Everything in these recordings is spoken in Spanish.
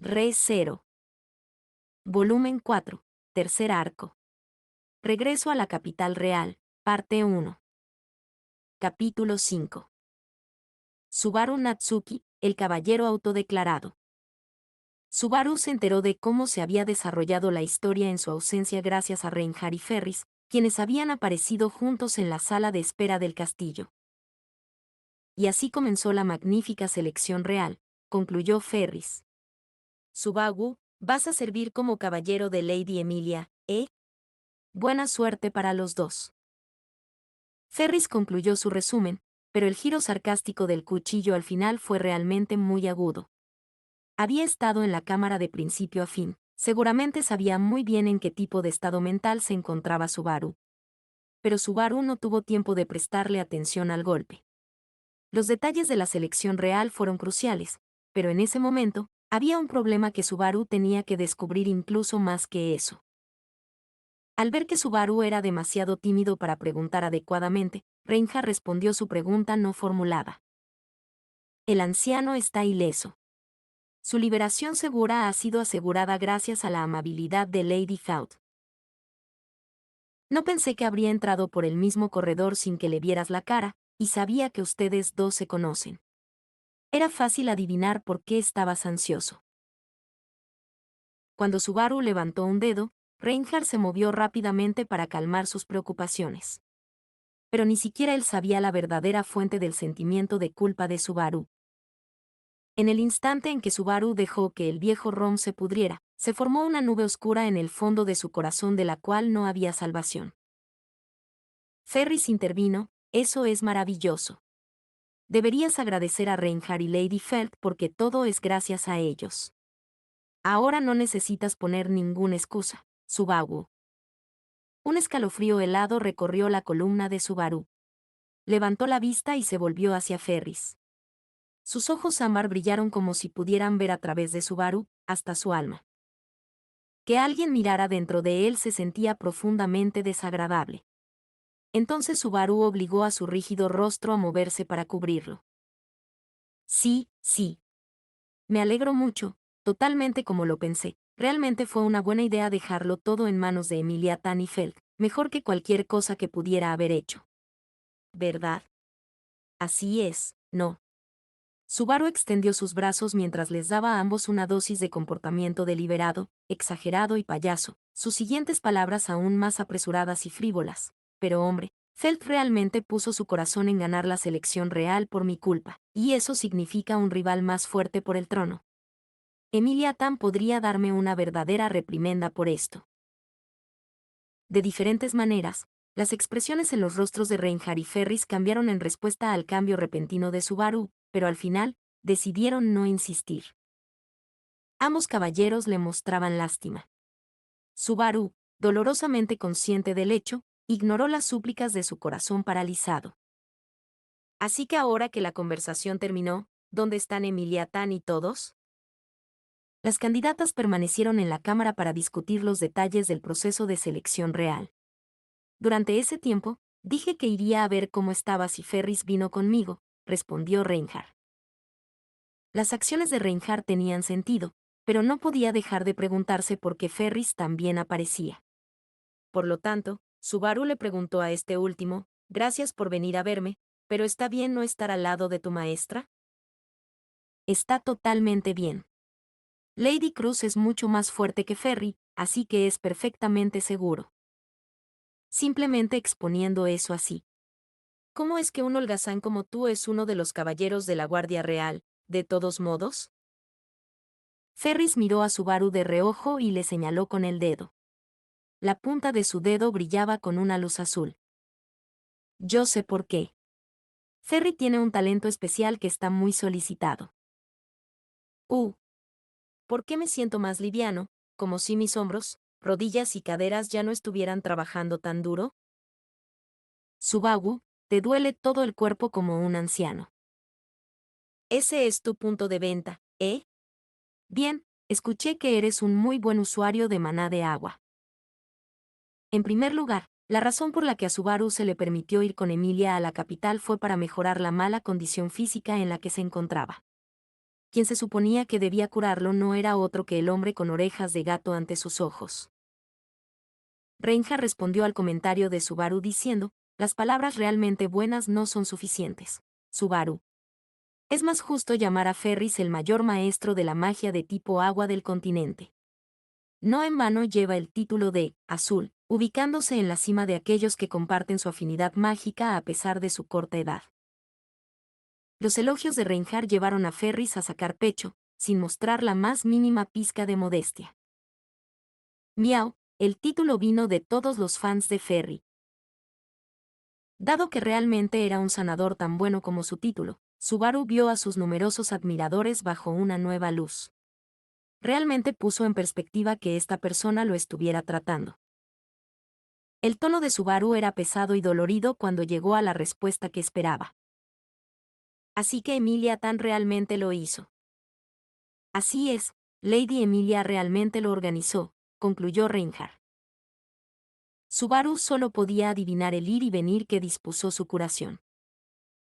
Re 0. Volumen 4. Tercer arco. Regreso a la capital real. Parte 1. Capítulo 5. Subaru Natsuki, el caballero autodeclarado. Subaru se enteró de cómo se había desarrollado la historia en su ausencia gracias a Reinhardt y Ferris, quienes habían aparecido juntos en la sala de espera del castillo. Y así comenzó la magnífica selección real, concluyó Ferris. Subaru, vas a servir como caballero de Lady Emilia, ¿eh? Buena suerte para los dos. Ferris concluyó su resumen, pero el giro sarcástico del cuchillo al final fue realmente muy agudo. Había estado en la cámara de principio a fin, seguramente sabía muy bien en qué tipo de estado mental se encontraba Subaru. Pero Subaru no tuvo tiempo de prestarle atención al golpe. Los detalles de la selección real fueron cruciales, pero en ese momento, había un problema que Subaru tenía que descubrir incluso más que eso. Al ver que Subaru era demasiado tímido para preguntar adecuadamente, Reinhardt respondió su pregunta no formulada. El anciano está ileso. Su liberación segura ha sido asegurada gracias a la amabilidad de Lady Faut. No pensé que habría entrado por el mismo corredor sin que le vieras la cara, y sabía que ustedes dos se conocen. Era fácil adivinar por qué estabas ansioso. Cuando Subaru levantó un dedo, Reinhardt se movió rápidamente para calmar sus preocupaciones. Pero ni siquiera él sabía la verdadera fuente del sentimiento de culpa de Subaru. En el instante en que Subaru dejó que el viejo rom se pudriera, se formó una nube oscura en el fondo de su corazón de la cual no había salvación. Ferris intervino, eso es maravilloso. Deberías agradecer a Reinhardt y Lady Felt porque todo es gracias a ellos. Ahora no necesitas poner ninguna excusa, Subaru. Un escalofrío helado recorrió la columna de Subaru. Levantó la vista y se volvió hacia Ferris. Sus ojos ámbar brillaron como si pudieran ver a través de Subaru, hasta su alma. Que alguien mirara dentro de él se sentía profundamente desagradable. Entonces Subaru obligó a su rígido rostro a moverse para cubrirlo. Sí, sí. Me alegro mucho, totalmente como lo pensé. Realmente fue una buena idea dejarlo todo en manos de Emilia Tannifeld, mejor que cualquier cosa que pudiera haber hecho. ¿Verdad? Así es, no. Subaru extendió sus brazos mientras les daba a ambos una dosis de comportamiento deliberado, exagerado y payaso, sus siguientes palabras aún más apresuradas y frívolas. Pero hombre, Felt realmente puso su corazón en ganar la selección real por mi culpa, y eso significa un rival más fuerte por el trono. Emilia Tan podría darme una verdadera reprimenda por esto. De diferentes maneras, las expresiones en los rostros de Reinhardt y Ferris cambiaron en respuesta al cambio repentino de Subaru, pero al final, decidieron no insistir. Ambos caballeros le mostraban lástima. Subaru, dolorosamente consciente del hecho, ignoró las súplicas de su corazón paralizado. Así que ahora que la conversación terminó, ¿dónde están Emilia Tan y todos? Las candidatas permanecieron en la cámara para discutir los detalles del proceso de selección real. Durante ese tiempo, dije que iría a ver cómo estaba si Ferris vino conmigo, respondió Reinhardt. Las acciones de Reinhardt tenían sentido, pero no podía dejar de preguntarse por qué Ferris también aparecía. Por lo tanto, Subaru le preguntó a este último, gracias por venir a verme, pero ¿está bien no estar al lado de tu maestra? Está totalmente bien. Lady Cruz es mucho más fuerte que Ferry, así que es perfectamente seguro. Simplemente exponiendo eso así. ¿Cómo es que un holgazán como tú es uno de los caballeros de la Guardia Real, de todos modos? Ferris miró a Subaru de reojo y le señaló con el dedo. La punta de su dedo brillaba con una luz azul. Yo sé por qué. Ferry tiene un talento especial que está muy solicitado. ¿Por qué me siento más liviano, como si mis hombros, rodillas y caderas ya no estuvieran trabajando tan duro? Subaru, te duele todo el cuerpo como un anciano. Ese es tu punto de venta, ¿eh? Bien, escuché que eres un muy buen usuario de maná de agua. En primer lugar, la razón por la que a Subaru se le permitió ir con Emilia a la capital fue para mejorar la mala condición física en la que se encontraba. quien se suponía que debía curarlo no era otro que el hombre con orejas de gato ante sus ojos. Reinhardt respondió al comentario de Subaru diciendo, las palabras realmente buenas no son suficientes. Subaru. Es más justo llamar a Ferris el mayor maestro de la magia de tipo agua del continente. No en vano lleva el título de Azul, ubicándose en la cima de aquellos que comparten su afinidad mágica a pesar de su corta edad. Los elogios de Reinhardt llevaron a Ferris a sacar pecho, sin mostrar la más mínima pizca de modestia. Miau, el título vino de todos los fans de Ferry. Dado que realmente era un sanador tan bueno como su título, Subaru vio a sus numerosos admiradores bajo una nueva luz. Realmente puso en perspectiva que esta persona lo estuviera tratando. El tono de Subaru era pesado y dolorido cuando llegó a la respuesta que esperaba. Así que Emilia Tan realmente lo hizo. Así es, Lady Emilia realmente lo organizó, concluyó Reinhardt. Subaru solo podía adivinar el ir y venir que dispuso su curación.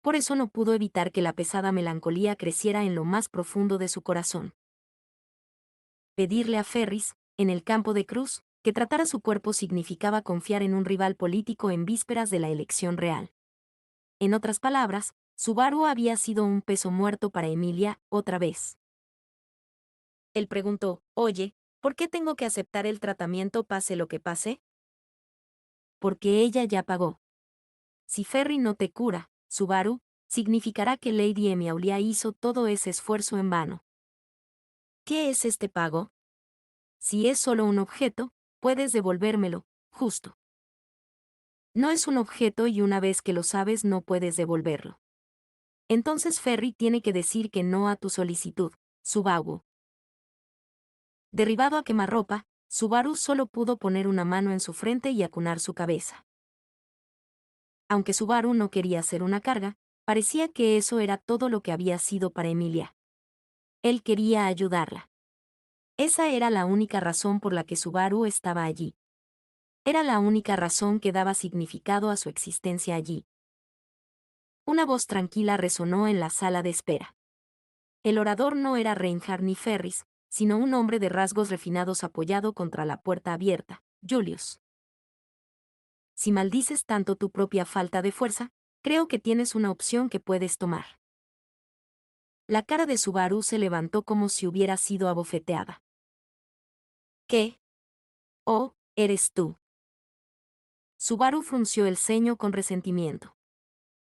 Por eso no pudo evitar que la pesada melancolía creciera en lo más profundo de su corazón. Pedirle a Ferris, en el campo de Cruz, que tratara su cuerpo significaba confiar en un rival político en vísperas de la elección real. En otras palabras, Subaru había sido un peso muerto para Emilia, otra vez. Él preguntó, oye, ¿por qué tengo que aceptar el tratamiento pase lo que pase? Porque ella ya pagó. Si Ferry no te cura, Subaru, significará que Lady Emilia hizo todo ese esfuerzo en vano. ¿Qué es este pago? Si es solo un objeto, puedes devolvérmelo, justo. No es un objeto y una vez que lo sabes no puedes devolverlo. Entonces Ferry tiene que decir que no a tu solicitud, Subaru. Derribado a quemarropa, Subaru solo pudo poner una mano en su frente y acunar su cabeza. Aunque Subaru no quería ser una carga, parecía que eso era todo lo que había sido para Emilia. Él quería ayudarla. Esa era la única razón por la que Subaru estaba allí. Era la única razón que daba significado a su existencia allí. Una voz tranquila resonó en la sala de espera. El orador no era Reinhardt ni Ferris, sino un hombre de rasgos refinados apoyado contra la puerta abierta, Julius. Si maldices tanto tu propia falta de fuerza, creo que tienes una opción que puedes tomar. La cara de Subaru se levantó como si hubiera sido abofeteada. ¿Qué? Oh, eres tú. Subaru frunció el ceño con resentimiento.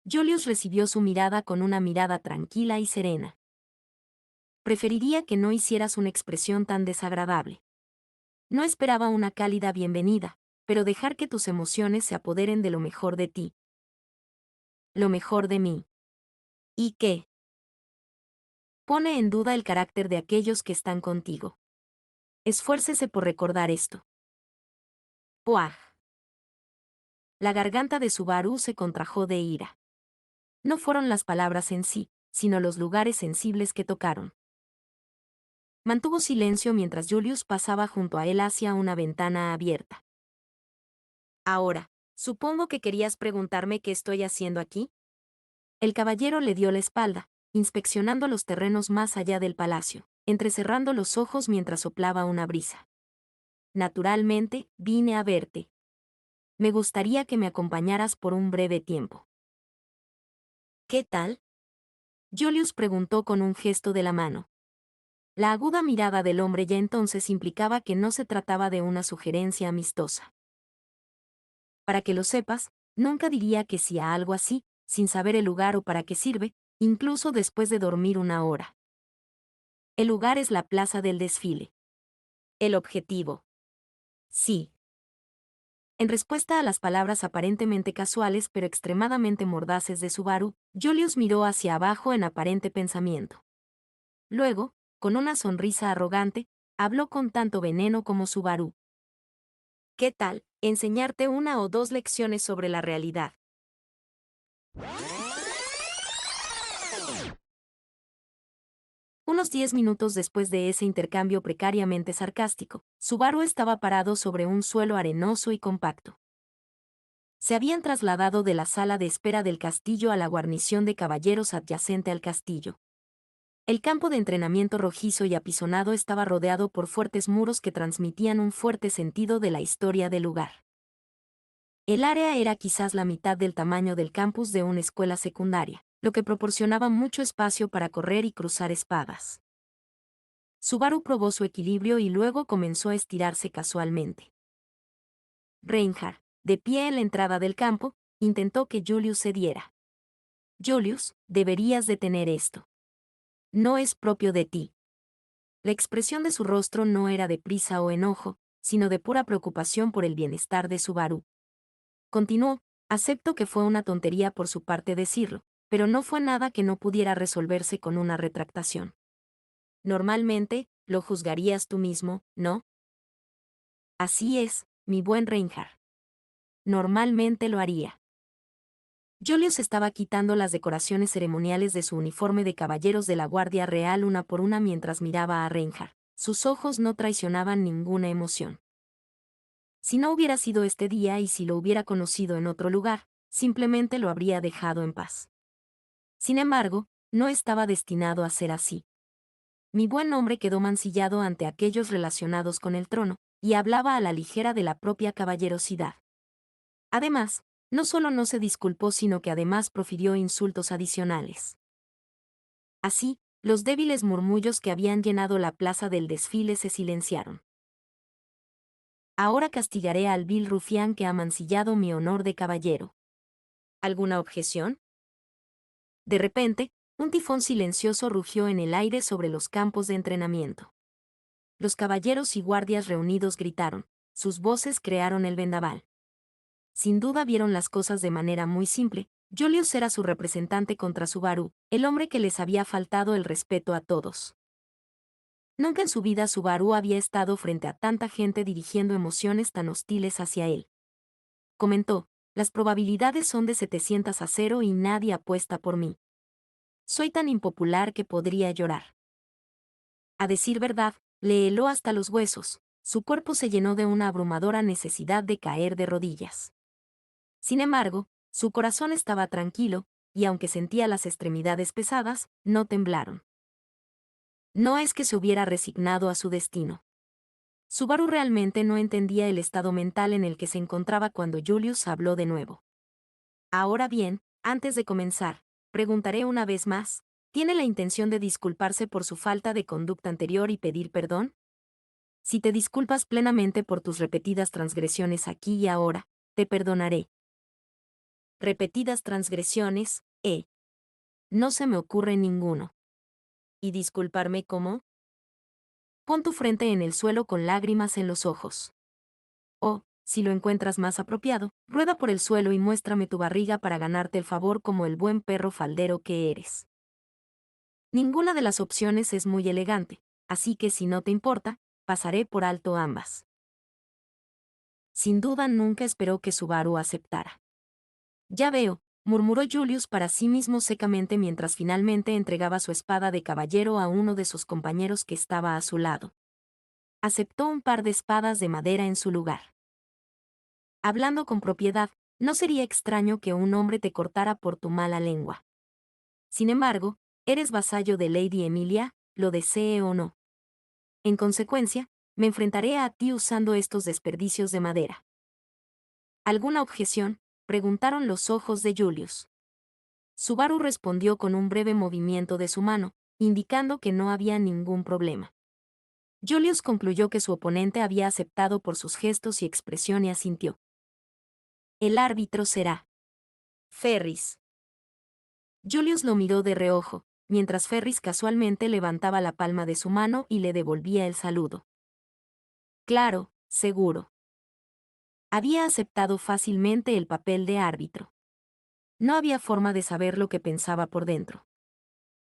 Julius recibió su mirada con una mirada tranquila y serena. Preferiría que no hicieras una expresión tan desagradable. No esperaba una cálida bienvenida, pero dejar que tus emociones se apoderen de lo mejor de ti. Lo mejor de mí. ¿Y qué? Pone en duda el carácter de aquellos que están contigo. Esfuércese por recordar esto. ¡Puaj! La garganta de Subaru se contrajo de ira. No fueron las palabras en sí, sino los lugares sensibles que tocaron. Mantuvo silencio mientras Julius pasaba junto a él hacia una ventana abierta. Ahora, supongo que querías preguntarme qué estoy haciendo aquí. El caballero le dio la espalda, inspeccionando los terrenos más allá del palacio, entrecerrando los ojos mientras soplaba una brisa. Naturalmente, vine a verte. Me gustaría que me acompañaras por un breve tiempo. ¿Qué tal? Julius preguntó con un gesto de la mano. La aguda mirada del hombre ya entonces implicaba que no se trataba de una sugerencia amistosa. Para que lo sepas, nunca diría que sí a algo así, sin saber el lugar o para qué sirve, incluso después de dormir una hora. El lugar es la plaza del desfile. El objetivo. Sí. En respuesta a las palabras aparentemente casuales pero extremadamente mordaces de Subaru, Julius miró hacia abajo en aparente pensamiento. Luego, con una sonrisa arrogante, habló con tanto veneno como Subaru. ¿Qué tal, enseñarte una o dos lecciones sobre la realidad? Unos 10 minutos después de ese intercambio precariamente sarcástico, Subaru estaba parado sobre un suelo arenoso y compacto. Se habían trasladado de la sala de espera del castillo a la guarnición de caballeros adyacente al castillo. El campo de entrenamiento rojizo y apisonado estaba rodeado por fuertes muros que transmitían un fuerte sentido de la historia del lugar. El área era quizás la mitad del tamaño del campus de una escuela secundaria, lo que proporcionaba mucho espacio para correr y cruzar espadas. Subaru probó su equilibrio y luego comenzó a estirarse casualmente. Reinhardt, de pie en la entrada del campo, intentó que Julius cediera. Julius, deberías detener esto. No es propio de ti. La expresión de su rostro no era de prisa o enojo, sino de pura preocupación por el bienestar de Subaru. Continuó, acepto que fue una tontería por su parte decirlo, pero no fue nada que no pudiera resolverse con una retractación. Normalmente, lo juzgarías tú mismo, ¿no? Así es, mi buen Reinhardt. Normalmente lo haría. Julius estaba quitando las decoraciones ceremoniales de su uniforme de caballeros de la Guardia Real una por una mientras miraba a Reinhardt. Sus ojos no traicionaban ninguna emoción. Si no hubiera sido este día y si lo hubiera conocido en otro lugar, simplemente lo habría dejado en paz. Sin embargo, no estaba destinado a ser así. Mi buen hombre quedó mancillado ante aquellos relacionados con el trono, y hablaba a la ligera de la propia caballerosidad. Además, no solo no se disculpó, sino que además profirió insultos adicionales. Así, los débiles murmullos que habían llenado la plaza del desfile se silenciaron. Ahora castigaré al vil rufián que ha mancillado mi honor de caballero. ¿Alguna objeción? De repente, un tifón silencioso rugió en el aire sobre los campos de entrenamiento. Los caballeros y guardias reunidos gritaron, sus voces crearon el vendaval. Sin duda vieron las cosas de manera muy simple. Julius era su representante contra Subaru, el hombre que les había faltado el respeto a todos. Nunca en su vida Subaru había estado frente a tanta gente dirigiendo emociones tan hostiles hacia él. Comentó, las probabilidades son de 700-0 y nadie apuesta por mí. Soy tan impopular que podría llorar. A decir verdad, le heló hasta los huesos, su cuerpo se llenó de una abrumadora necesidad de caer de rodillas. Sin embargo, su corazón estaba tranquilo, y aunque sentía las extremidades pesadas, no temblaron. No es que se hubiera resignado a su destino. Subaru realmente no entendía el estado mental en el que se encontraba cuando Julius habló de nuevo. Ahora bien, antes de comenzar, preguntaré una vez más, ¿tiene la intención de disculparse por su falta de conducta anterior y pedir perdón? Si te disculpas plenamente por tus repetidas transgresiones aquí y ahora, te perdonaré. Repetidas transgresiones, no se me ocurre ninguno. ¿Y disculparme cómo? Pon tu frente en el suelo con lágrimas en los ojos. O, si lo encuentras más apropiado, rueda por el suelo y muéstrame tu barriga para ganarte el favor como el buen perro faldero que eres. Ninguna de las opciones es muy elegante, así que si no te importa, pasaré por alto ambas. Sin duda nunca esperó que Subaru aceptara. Ya veo, murmuró Julius para sí mismo secamente mientras finalmente entregaba su espada de caballero a uno de sus compañeros que estaba a su lado. Aceptó un par de espadas de madera en su lugar. Hablando con propiedad, no sería extraño que un hombre te cortara por tu mala lengua. Sin embargo, eres vasallo de Lady Emilia, lo desee o no. En consecuencia, me enfrentaré a ti usando estos desperdicios de madera. ¿Alguna objeción?, preguntaron los ojos de Julius. Subaru respondió con un breve movimiento de su mano, indicando que no había ningún problema. Julius concluyó que su oponente había aceptado por sus gestos y expresión y asintió. El árbitro será Ferris. Julius lo miró de reojo, mientras Ferris casualmente levantaba la palma de su mano y le devolvía el saludo. Claro, seguro. Había aceptado fácilmente el papel de árbitro. No había forma de saber lo que pensaba por dentro.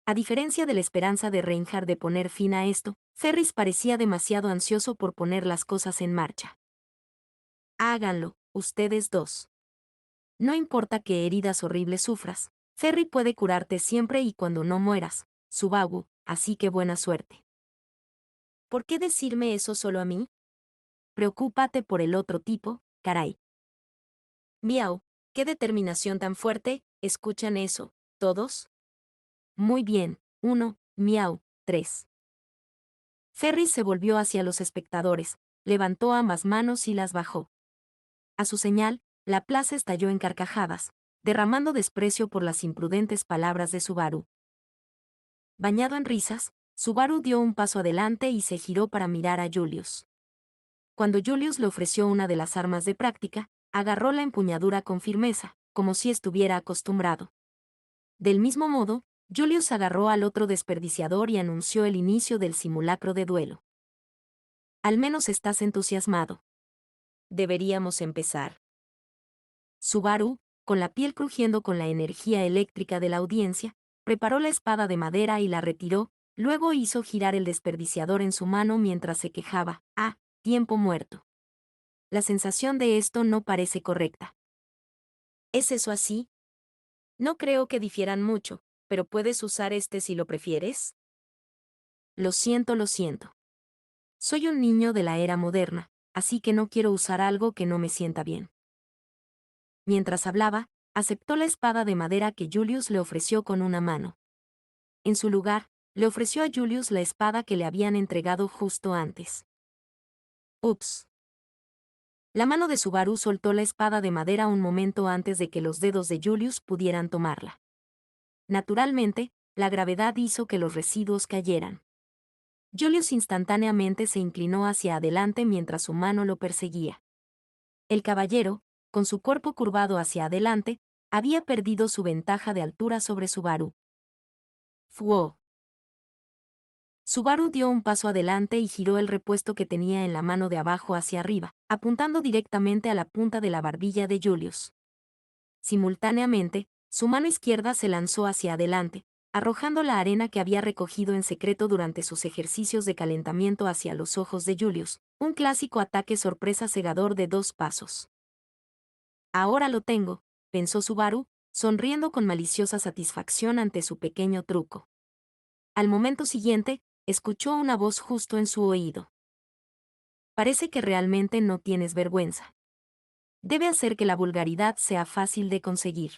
A diferencia de la esperanza de Reinhardt de poner fin a esto, Ferris parecía demasiado ansioso por poner las cosas en marcha. Háganlo, ustedes dos. No importa qué heridas horribles sufras, Ferry puede curarte siempre y cuando no mueras, Subaru, así que buena suerte. ¿Por qué decirme eso solo a mí? Preocúpate por el otro tipo, caray. Miau, qué determinación tan fuerte, ¿escuchan eso, todos? Muy bien, 1, Miau. 3. Ferris se volvió hacia los espectadores, levantó ambas manos y las bajó. A su señal, la plaza estalló en carcajadas, derramando desprecio por las imprudentes palabras de Subaru. Bañado en risas, Subaru dio un paso adelante y se giró para mirar a Julius. Cuando Julius le ofreció una de las armas de práctica, agarró la empuñadura con firmeza, como si estuviera acostumbrado. Del mismo modo, Julius agarró al otro desperdiciador y anunció el inicio del simulacro de duelo. Al menos estás entusiasmado. Deberíamos empezar. Subaru, con la piel crujiendo con la energía eléctrica de la audiencia, preparó la espada de madera y la retiró, luego hizo girar el desperdiciador en su mano mientras se quejaba. Ah, tiempo muerto. La sensación de esto no parece correcta. ¿Es eso así? No creo que difieran mucho, pero puedes usar este si lo prefieres. Lo siento, lo siento. Soy un niño de la era moderna, así que no quiero usar algo que no me sienta bien. Mientras hablaba, aceptó la espada de madera que Julius le ofreció con una mano. En su lugar, le ofreció a Julius la espada que le habían entregado justo antes. Ups. La mano de Subaru soltó la espada de madera un momento antes de que los dedos de Julius pudieran tomarla. Naturalmente, la gravedad hizo que los residuos cayeran. Julius instantáneamente se inclinó hacia adelante mientras su mano lo perseguía. El caballero, con su cuerpo curvado hacia adelante, había perdido su ventaja de altura sobre Subaru. ¡Fuó! Subaru dio un paso adelante y giró el repuesto que tenía en la mano de abajo hacia arriba, apuntando directamente a la punta de la barbilla de Julius. Simultáneamente, su mano izquierda se lanzó hacia adelante, arrojando la arena que había recogido en secreto durante sus ejercicios de calentamiento hacia los ojos de Julius, un clásico ataque sorpresa cegador de 2 pasos. Ahora lo tengo, pensó Subaru, sonriendo con maliciosa satisfacción ante su pequeño truco. Al momento siguiente, escuchó una voz justo en su oído. Parece que realmente no tienes vergüenza. Debe hacer que la vulgaridad sea fácil de conseguir.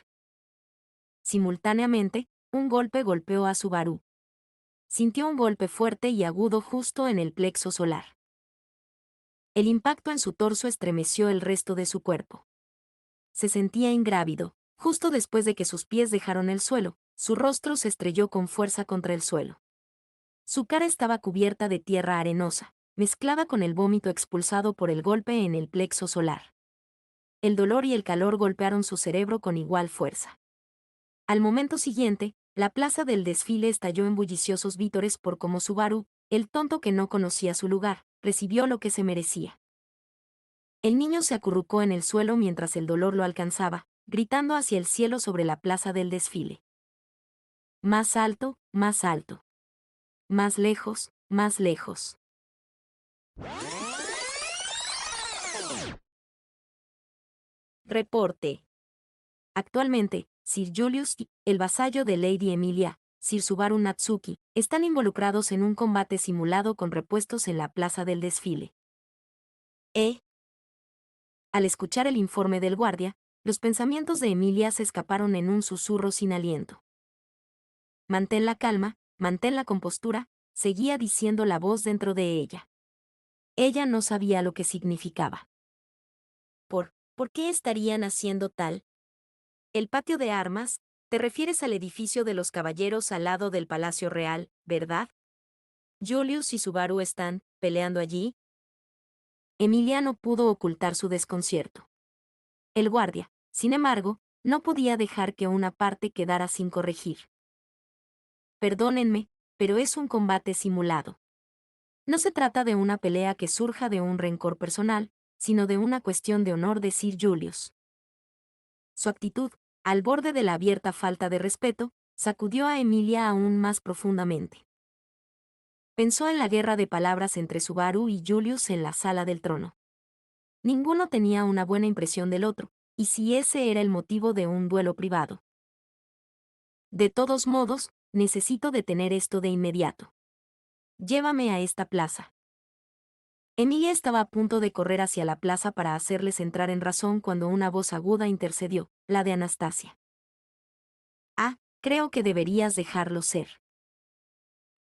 Simultáneamente, un golpe golpeó a Subaru. Sintió un golpe fuerte y agudo justo en el plexo solar. El impacto en su torso estremeció el resto de su cuerpo. Se sentía ingrávido. Justo después de que sus pies dejaron el suelo, su rostro se estrelló con fuerza contra el suelo. Su cara estaba cubierta de tierra arenosa, mezclada con el vómito expulsado por el golpe en el plexo solar. El dolor y el calor golpearon su cerebro con igual fuerza. Al momento siguiente, la plaza del desfile estalló en bulliciosos vítores por cómo Subaru, el tonto que no conocía su lugar, recibió lo que se merecía. El niño se acurrucó en el suelo mientras el dolor lo alcanzaba, gritando hacia el cielo sobre la plaza del desfile. Más alto, más alto. Más lejos, más lejos. Reporte. Actualmente, Sir Julius y el vasallo de Lady Emilia, Sir Subaru Natsuki, están involucrados en un combate simulado con repuestos en la plaza del desfile. Al escuchar el informe del guardia, los pensamientos de Emilia se escaparon en un susurro sin aliento. Mantén la calma, mantén la compostura, seguía diciendo la voz dentro de ella. Ella no sabía lo que significaba. ¿Por qué estarían haciendo tal? El patio de armas, te refieres al edificio de los caballeros al lado del Palacio Real, ¿verdad? Julius y Subaru están peleando allí. Emilia no pudo ocultar su desconcierto. El guardia, sin embargo, no podía dejar que una parte quedara sin corregir. Perdónenme, pero es un combate simulado. No se trata de una pelea que surja de un rencor personal, sino de una cuestión de honor de Sir Julius. Su actitud, al borde de la abierta falta de respeto, sacudió a Emilia aún más profundamente. Pensó en la guerra de palabras entre Subaru y Julius en la sala del trono. Ninguno tenía una buena impresión del otro, y si ese era el motivo de un duelo privado. De todos modos, necesito detener esto de inmediato. Llévame a esta plaza. Emilia estaba a punto de correr hacia la plaza para hacerles entrar en razón cuando una voz aguda intercedió, la de Anastasia. Creo que deberías dejarlo ser.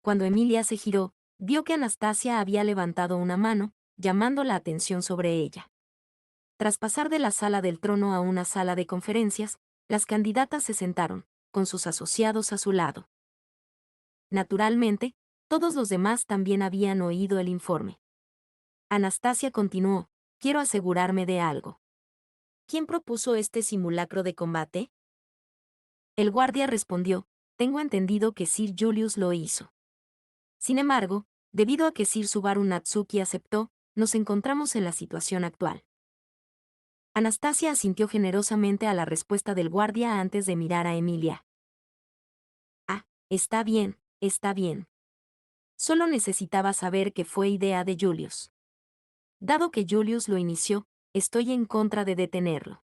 Cuando Emilia se giró, vio que Anastasia había levantado una mano, llamando la atención sobre ella. Tras pasar de la sala del trono a una sala de conferencias, las candidatas se sentaron, con sus asociados a su lado. Naturalmente, todos los demás también habían oído el informe. Anastasia continuó: quiero asegurarme de algo. ¿Quién propuso este simulacro de combate? El guardia respondió: tengo entendido que Sir Julius lo hizo. Sin embargo, debido a que Sir Subaru Natsuki aceptó, nos encontramos en la situación actual. Anastasia asintió generosamente a la respuesta del guardia antes de mirar a Emilia. Ah, está bien, está bien. Solo necesitaba saber que fue idea de Julius. Dado que Julius lo inició, estoy en contra de detenerlo.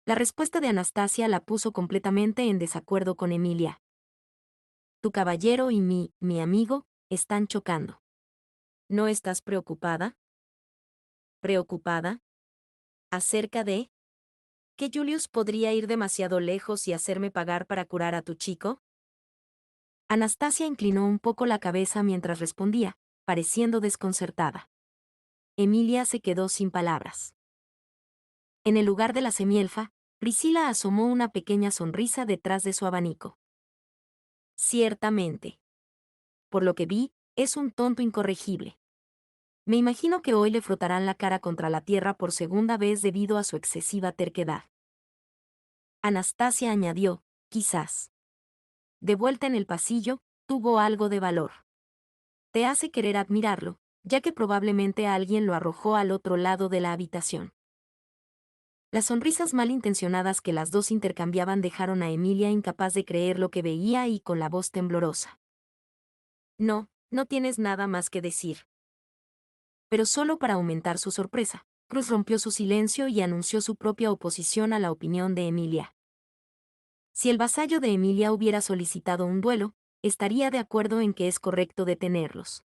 La respuesta de Anastasia la puso completamente en desacuerdo con Emilia. Tu caballero y mi amigo, están chocando. ¿No estás preocupada? ¿Preocupada? ¿Acerca de que Julius podría ir demasiado lejos y hacerme pagar para curar a tu chico? Anastasia inclinó un poco la cabeza mientras respondía, pareciendo desconcertada. Emilia se quedó sin palabras. En el lugar de la semielfa, Priscila asomó una pequeña sonrisa detrás de su abanico. Ciertamente. Por lo que vi, es un tonto incorregible. Me imagino que hoy le frotarán la cara contra la tierra por segunda vez debido a su excesiva terquedad. Anastasia añadió: quizás. De vuelta en el pasillo, tuvo algo de valor. Te hace querer admirarlo, ya que probablemente alguien lo arrojó al otro lado de la habitación. Las sonrisas malintencionadas que las dos intercambiaban dejaron a Emilia incapaz de creer lo que veía y con la voz temblorosa. No, no tienes nada más que decir. Pero solo para aumentar su sorpresa, Cruz rompió su silencio y anunció su propia oposición a la opinión de Emilia. Si el vasallo de Emilia hubiera solicitado un duelo, estaría de acuerdo en que es correcto detenerlos.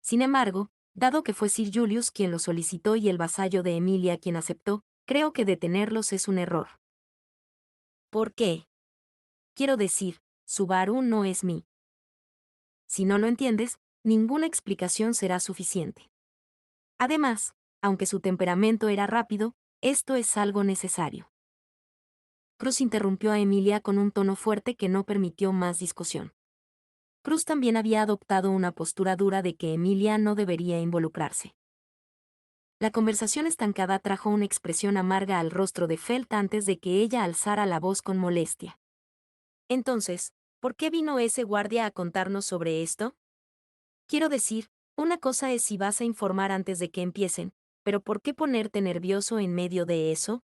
Sin embargo, dado que fue Sir Julius quien lo solicitó y el vasallo de Emilia quien aceptó, creo que detenerlos es un error. ¿Por qué? Quiero decir, Subaru no es mí. Si no lo entiendes, ninguna explicación será suficiente. Además, aunque su temperamento era rápido, esto es algo necesario. Cruz interrumpió a Emilia con un tono fuerte que no permitió más discusión. Cruz también había adoptado una postura dura de que Emilia no debería involucrarse. La conversación estancada trajo una expresión amarga al rostro de Felt antes de que ella alzara la voz con molestia. Entonces, ¿por qué vino ese guardia a contarnos sobre esto? Quiero decir, una cosa es si vas a informar antes de que empiecen, pero ¿por qué ponerte nervioso en medio de eso?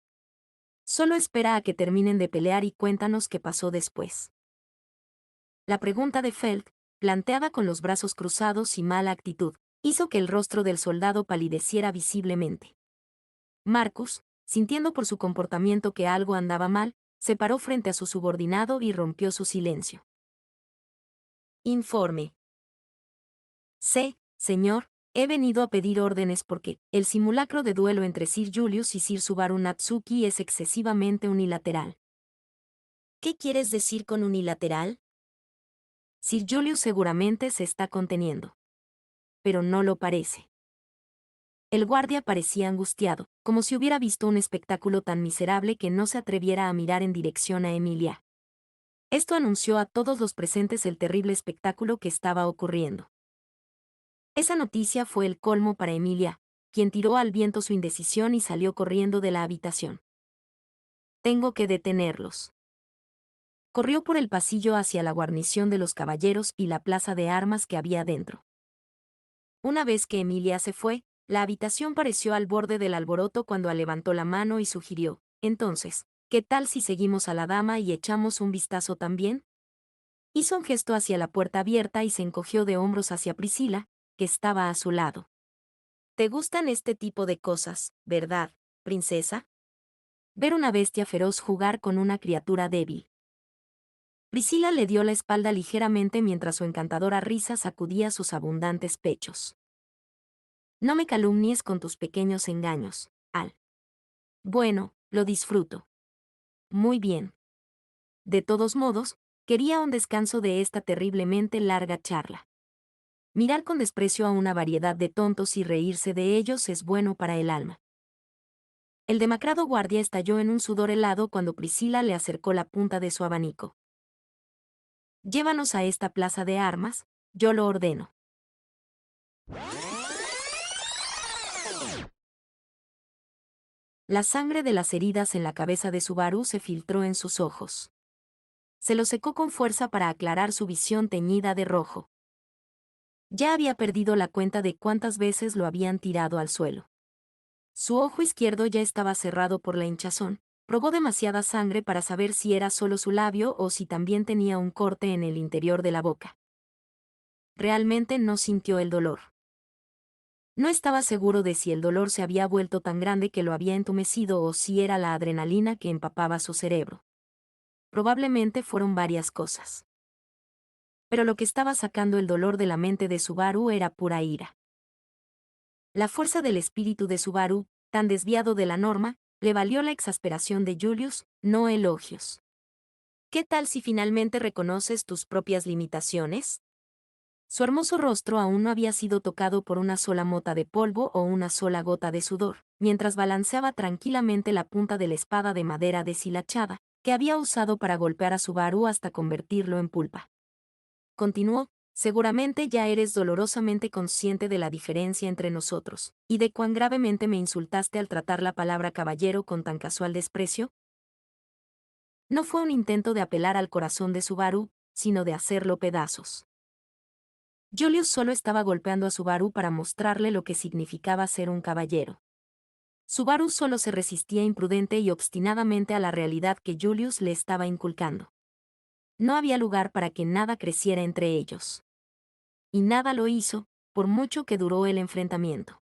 Solo espera a que terminen de pelear y cuéntanos qué pasó después. La pregunta de Felt, planteada con los brazos cruzados y mala actitud, hizo que el rostro del soldado palideciera visiblemente. Marcus, sintiendo por su comportamiento que algo andaba mal, se paró frente a su subordinado y rompió su silencio. Informe. Sé, señor, he venido a pedir órdenes porque el simulacro de duelo entre Sir Julius y Sir Subaru Natsuki es excesivamente unilateral. ¿Qué quieres decir con unilateral? Sir Julius seguramente se está conteniendo. Pero no lo parece. El guardia parecía angustiado, como si hubiera visto un espectáculo tan miserable que no se atreviera a mirar en dirección a Emilia. Esto anunció a todos los presentes el terrible espectáculo que estaba ocurriendo. Esa noticia fue el colmo para Emilia, quien tiró al viento su indecisión y salió corriendo de la habitación. Tengo que detenerlos. Corrió por el pasillo hacia la guarnición de los caballeros y la plaza de armas que había dentro. Una vez que Emilia se fue, la habitación pareció al borde del alboroto cuando levantó la mano y sugirió: entonces, ¿qué tal si seguimos a la dama y echamos un vistazo también? Hizo un gesto hacia la puerta abierta y se encogió de hombros hacia Priscila, que estaba a su lado. ¿Te gustan este tipo de cosas, verdad, princesa? Ver una bestia feroz jugar con una criatura débil. Priscila le dio la espalda ligeramente mientras su encantadora risa sacudía sus abundantes pechos. No me calumnies con tus pequeños engaños, Al. Bueno, lo disfruto. Muy bien. De todos modos, Quería un descanso de esta terriblemente larga charla. Mirar con desprecio a una variedad de tontos y reírse de ellos es bueno para el alma. El demacrado guardia estalló en un sudor helado cuando Priscila le acercó la punta de su abanico. Llévanos a esta plaza de armas, yo lo ordeno. La sangre de las heridas en la cabeza de Subaru se filtró en sus ojos. Se lo secó con fuerza para aclarar su visión teñida de rojo. Ya había perdido la cuenta de cuántas veces lo habían tirado al suelo. Su ojo izquierdo ya estaba cerrado por la hinchazón. Probó demasiada sangre para saber si era solo su labio o si también tenía un corte en el interior de la boca. Realmente no sintió el dolor. No estaba seguro de si el dolor se había vuelto tan grande que lo había entumecido o si era la adrenalina que empapaba su cerebro. Probablemente fueron varias cosas. Pero lo que estaba sacando el dolor de la mente de Subaru era pura ira. La fuerza del espíritu de Subaru, tan desviado de la norma, le valió la exasperación de Julius, no elogios. ¿Qué tal si finalmente reconoces tus propias limitaciones? Su hermoso rostro aún no había sido tocado por una sola mota de polvo o una sola gota de sudor, mientras balanceaba tranquilamente la punta de la espada de madera deshilachada, que había usado para golpear a Subaru hasta convertirlo en pulpa. Continuó, seguramente ya eres dolorosamente consciente de la diferencia entre nosotros, y de cuán gravemente me insultaste al tratar la palabra caballero con tan casual desprecio. No fue un intento de apelar al corazón de Subaru, sino de hacerlo pedazos. Julius solo estaba golpeando a Subaru para mostrarle lo que significaba ser un caballero. Subaru solo se resistía imprudente y obstinadamente a la realidad que Julius le estaba inculcando. No había lugar para que nada creciera entre ellos. Y nada lo hizo, por mucho que duró el enfrentamiento.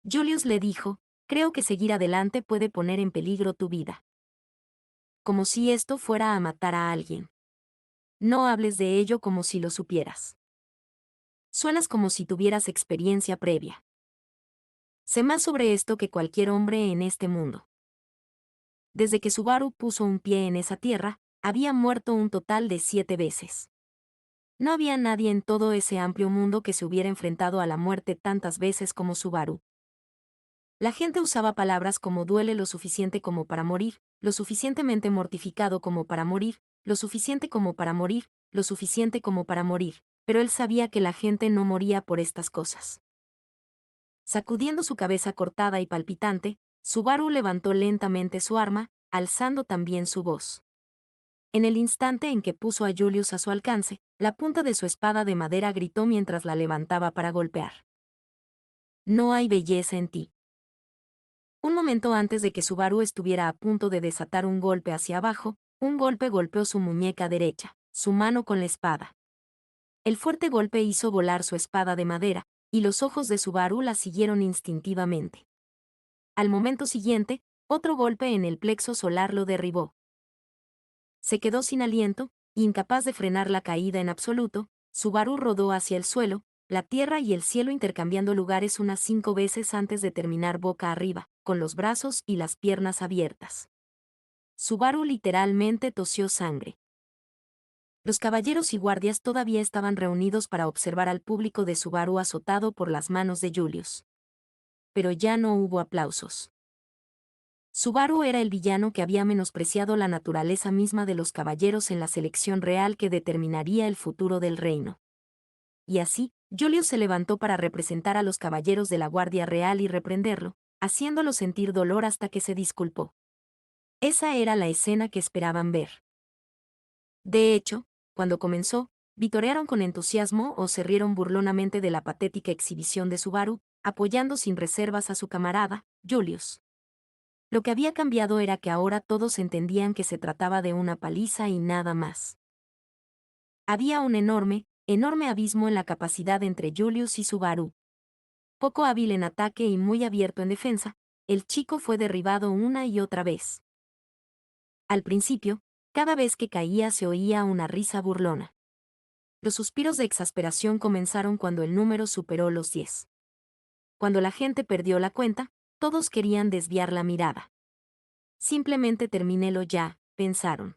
Julius le dijo, creo que seguir adelante puede poner en peligro tu vida. Como si esto fuera a matar a alguien. No hables de ello como si lo supieras. Suenas como si tuvieras experiencia previa. Sé más sobre esto que cualquier hombre en este mundo. Desde que Subaru puso un pie en esa tierra, había muerto un total de 7 veces. No había nadie en todo ese amplio mundo que se hubiera enfrentado a la muerte tantas veces como Subaru. La gente usaba palabras como duele lo suficiente como para morir, lo suficientemente mortificado como para morir, lo suficiente como para morir, lo suficiente como para morir, pero él sabía que la gente no moría por estas cosas. Sacudiendo su cabeza cortada y palpitante, Subaru levantó lentamente su arma, alzando también su voz. En el instante en que puso a Julius a su alcance, la punta de su espada de madera gritó mientras la levantaba para golpear. No hay belleza en ti. Un momento antes de que Subaru estuviera a punto de desatar un golpe hacia abajo, un golpe golpeó su muñeca derecha, su mano con la espada. El fuerte golpe hizo volar su espada de madera, y los ojos de Subaru la siguieron instintivamente. Al momento siguiente, otro golpe en el plexo solar lo derribó. Se quedó sin aliento, incapaz de frenar la caída en absoluto. Subaru rodó hacia el suelo, la tierra y el cielo intercambiando lugares unas 5 veces antes de terminar boca arriba, con los brazos y las piernas abiertas. Subaru literalmente tosió sangre. Los caballeros y guardias todavía estaban reunidos para observar al público de Subaru azotado por las manos de Julius. Pero ya no hubo aplausos. Subaru era el villano que había menospreciado la naturaleza misma de los caballeros en la selección real que determinaría el futuro del reino. Y así, Julius se levantó para representar a los caballeros de la Guardia Real y reprenderlo, haciéndolo sentir dolor hasta que se disculpó. Esa era la escena que esperaban ver. De hecho, cuando comenzó, vitorearon con entusiasmo o se rieron burlonamente de la patética exhibición de Subaru, apoyando sin reservas a su camarada, Julius. Lo que había cambiado era que ahora todos entendían que se trataba de una paliza y nada más. Había un enorme, enorme abismo en la capacidad entre Julius y Subaru. Poco hábil en ataque y muy abierto en defensa, el chico fue derribado una y otra vez. Al principio, cada vez que caía se oía una risa burlona. Los suspiros de exasperación comenzaron cuando el número superó los 10. Cuando la gente perdió la cuenta, todos querían desviar la mirada. Simplemente terminélo ya, pensaron.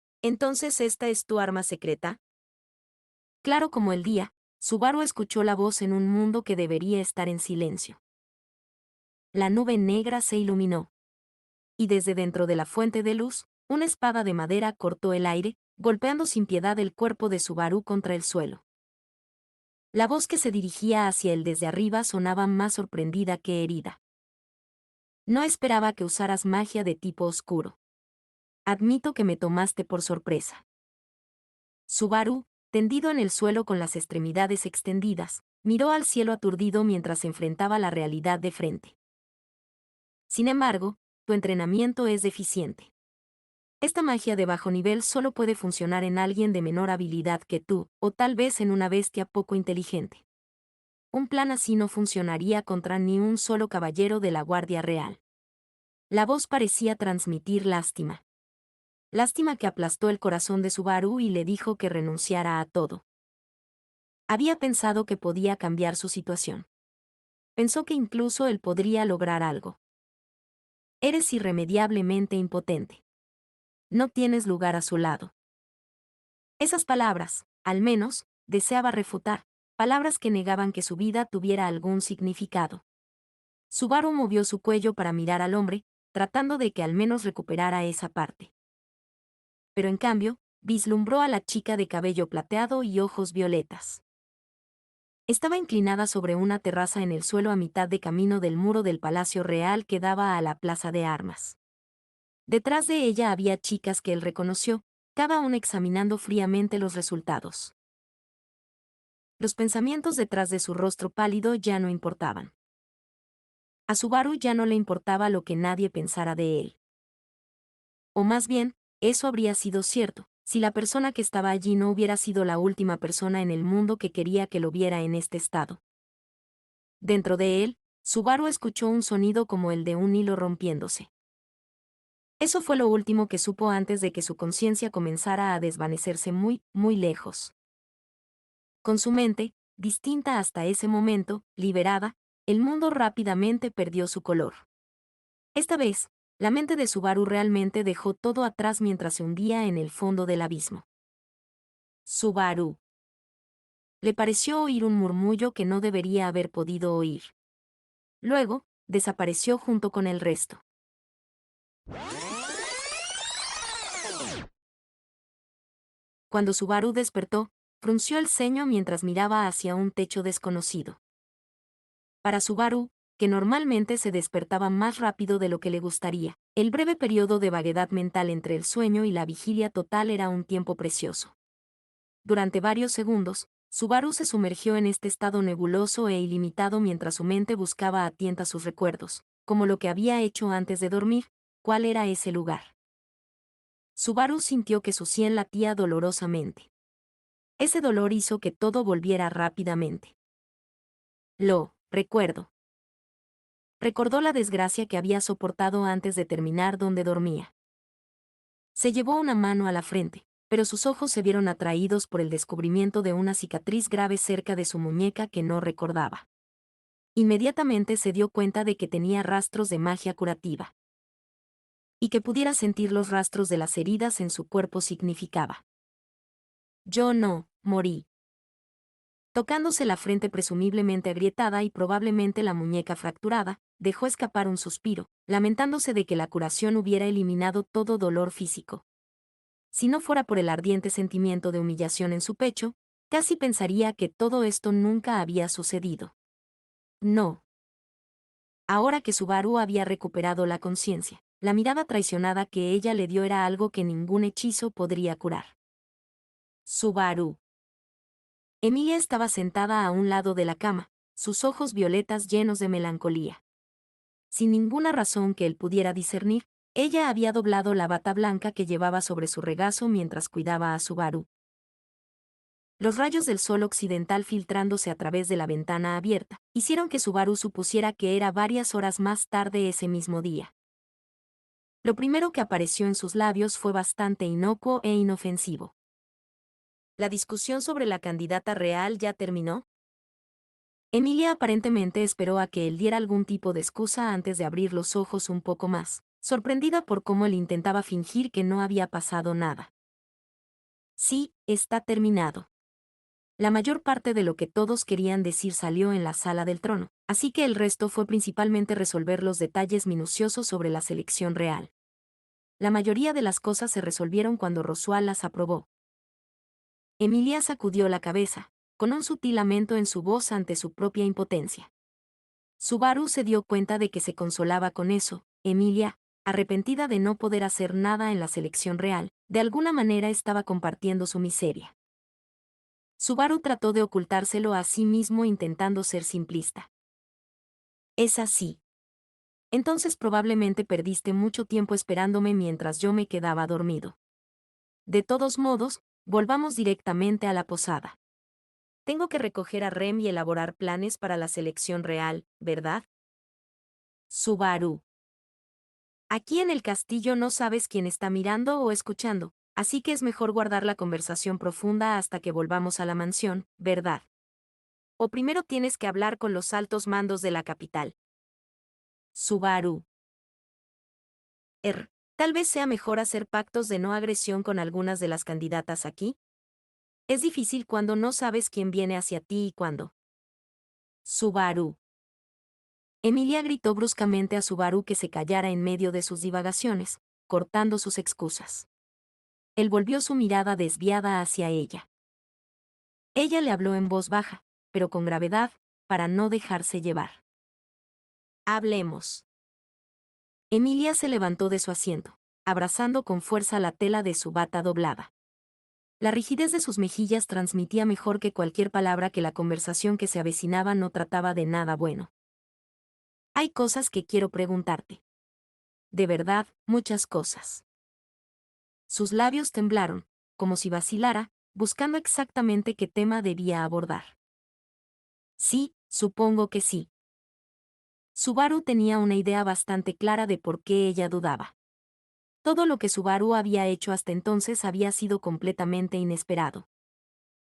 ¿Entonces esta es tu arma secreta? Claro como el día, Subaru escuchó la voz en un mundo que debería estar en silencio. La nube negra se iluminó. Y desde dentro de la fuente de luz, una espada de madera cortó el aire, golpeando sin piedad el cuerpo de Subaru contra el suelo. La voz que se dirigía hacia él desde arriba sonaba más sorprendida que herida. No esperaba que usaras magia de tipo oscuro. Admito que me tomaste por sorpresa. Subaru, tendido en el suelo con las extremidades extendidas, miró al cielo aturdido mientras enfrentaba la realidad de frente. Sin embargo, tu entrenamiento es deficiente. Esta magia de bajo nivel solo puede funcionar en alguien de menor habilidad que tú, o tal vez en una bestia poco inteligente. Un plan así no funcionaría contra ni un solo caballero de la Guardia Real. La voz parecía transmitir lástima. Lástima que aplastó el corazón de Subaru y le dijo que renunciara a todo. Había pensado que podía cambiar su situación. Pensó que incluso él podría lograr algo. Eres irremediablemente impotente. No tienes lugar a su lado. Esas palabras, al menos, deseaba refutar, palabras que negaban que su vida tuviera algún significado. Subaru movió su cuello para mirar al hombre, tratando de que al menos recuperara esa parte. Pero en cambio, vislumbró a la chica de cabello plateado y ojos violetas. Estaba inclinada sobre una terraza en el suelo a mitad de camino del muro del Palacio Real que daba a la plaza de armas. Detrás de ella había chicas que él reconoció, cada una examinando fríamente los resultados. Los pensamientos detrás de su rostro pálido ya no importaban. A Subaru ya no le importaba lo que nadie pensara de él. O más bien, eso habría sido cierto, si la persona que estaba allí no hubiera sido la última persona en el mundo que quería que lo viera en este estado. Dentro de él, Subaru escuchó un sonido como el de un hilo rompiéndose. Eso fue lo último que supo antes de que su conciencia comenzara a desvanecerse muy, muy lejos. Con su mente, distinta hasta ese momento, liberada, el mundo rápidamente perdió su color. Esta vez, la mente de Subaru realmente dejó todo atrás mientras se hundía en el fondo del abismo. Subaru. Le pareció oír un murmullo que no debería haber podido oír. Luego, desapareció junto con el resto. Cuando Subaru despertó, frunció el ceño mientras miraba hacia un techo desconocido. Para Subaru, que normalmente se despertaba más rápido de lo que le gustaría, el breve periodo de vaguedad mental entre el sueño y la vigilia total era un tiempo precioso. Durante varios segundos, Subaru se sumergió en este estado nebuloso e ilimitado mientras su mente buscaba a tientas sus recuerdos, como lo que había hecho antes de dormir, cuál era ese lugar. Subaru sintió que su sien latía dolorosamente. Ese dolor hizo que todo volviera rápidamente. Lo recuerdo. Recordó la desgracia que había soportado antes de terminar donde dormía. Se llevó una mano a la frente, pero sus ojos se vieron atraídos por el descubrimiento de una cicatriz grave cerca de su muñeca que no recordaba. Inmediatamente se dio cuenta de que tenía rastros de magia curativa. Y que pudiera sentir los rastros de las heridas en su cuerpo significaba. Yo no, morí. Tocándose la frente presumiblemente agrietada y probablemente la muñeca fracturada, dejó escapar un suspiro, lamentándose de que la curación hubiera eliminado todo dolor físico. Si no fuera por el ardiente sentimiento de humillación en su pecho, casi pensaría que todo esto nunca había sucedido. No. Ahora que Subaru había recuperado la conciencia, la mirada traicionada que ella le dio era algo que ningún hechizo podría curar. Subaru. Emilia estaba sentada a un lado de la cama, sus ojos violetas llenos de melancolía. Sin ninguna razón que él pudiera discernir, ella había doblado la bata blanca que llevaba sobre su regazo mientras cuidaba a Subaru. Los rayos del sol occidental filtrándose a través de la ventana abierta, hicieron que Subaru supusiera que era varias horas más tarde ese mismo día. Lo primero que apareció en sus labios fue bastante inocuo e inofensivo. ¿La discusión sobre la candidata real ya terminó? Emilia aparentemente esperó a que él diera algún tipo de excusa antes de abrir los ojos un poco más, sorprendida por cómo él intentaba fingir que no había pasado nada. Sí, está terminado. La mayor parte de lo que todos querían decir salió en la sala del trono, así que el resto fue principalmente resolver los detalles minuciosos sobre la selección real. La mayoría de las cosas se resolvieron cuando Roswell las aprobó. Emilia sacudió la cabeza, con un sutil lamento en su voz ante su propia impotencia. Subaru se dio cuenta de que se consolaba con eso. Emilia, arrepentida de no poder hacer nada en la selección real, de alguna manera estaba compartiendo su miseria. Subaru trató de ocultárselo a sí mismo intentando ser simplista. Es así. Entonces probablemente perdiste mucho tiempo esperándome mientras yo me quedaba dormido. De todos modos, volvamos directamente a la posada. Tengo que recoger a Rem y elaborar planes para la selección real, ¿verdad? Subaru. Aquí en el castillo no sabes quién está mirando o escuchando, así que es mejor guardar la conversación profunda hasta que volvamos a la mansión, ¿verdad? O primero tienes que hablar con los altos mandos de la capital. Subaru. Tal vez sea mejor hacer pactos de no agresión con algunas de las candidatas aquí. Es difícil cuando no sabes quién viene hacia ti y cuándo. Subaru. Emilia gritó bruscamente a Subaru que se callara en medio de sus divagaciones, cortando sus excusas. Él volvió su mirada desviada hacia ella. Ella le habló en voz baja, pero con gravedad, para no dejarse llevar. Hablemos. Emilia se levantó de su asiento, abrazando con fuerza la tela de su bata doblada. La rigidez de sus mejillas transmitía mejor que cualquier palabra que la conversación que se avecinaba no trataba de nada bueno. Hay cosas que quiero preguntarte. De verdad, muchas cosas. Sus labios temblaron, como si vacilara, buscando exactamente qué tema debía abordar. Sí, supongo que sí. Subaru tenía una idea bastante clara de por qué ella dudaba. Todo lo que Subaru había hecho hasta entonces había sido completamente inesperado.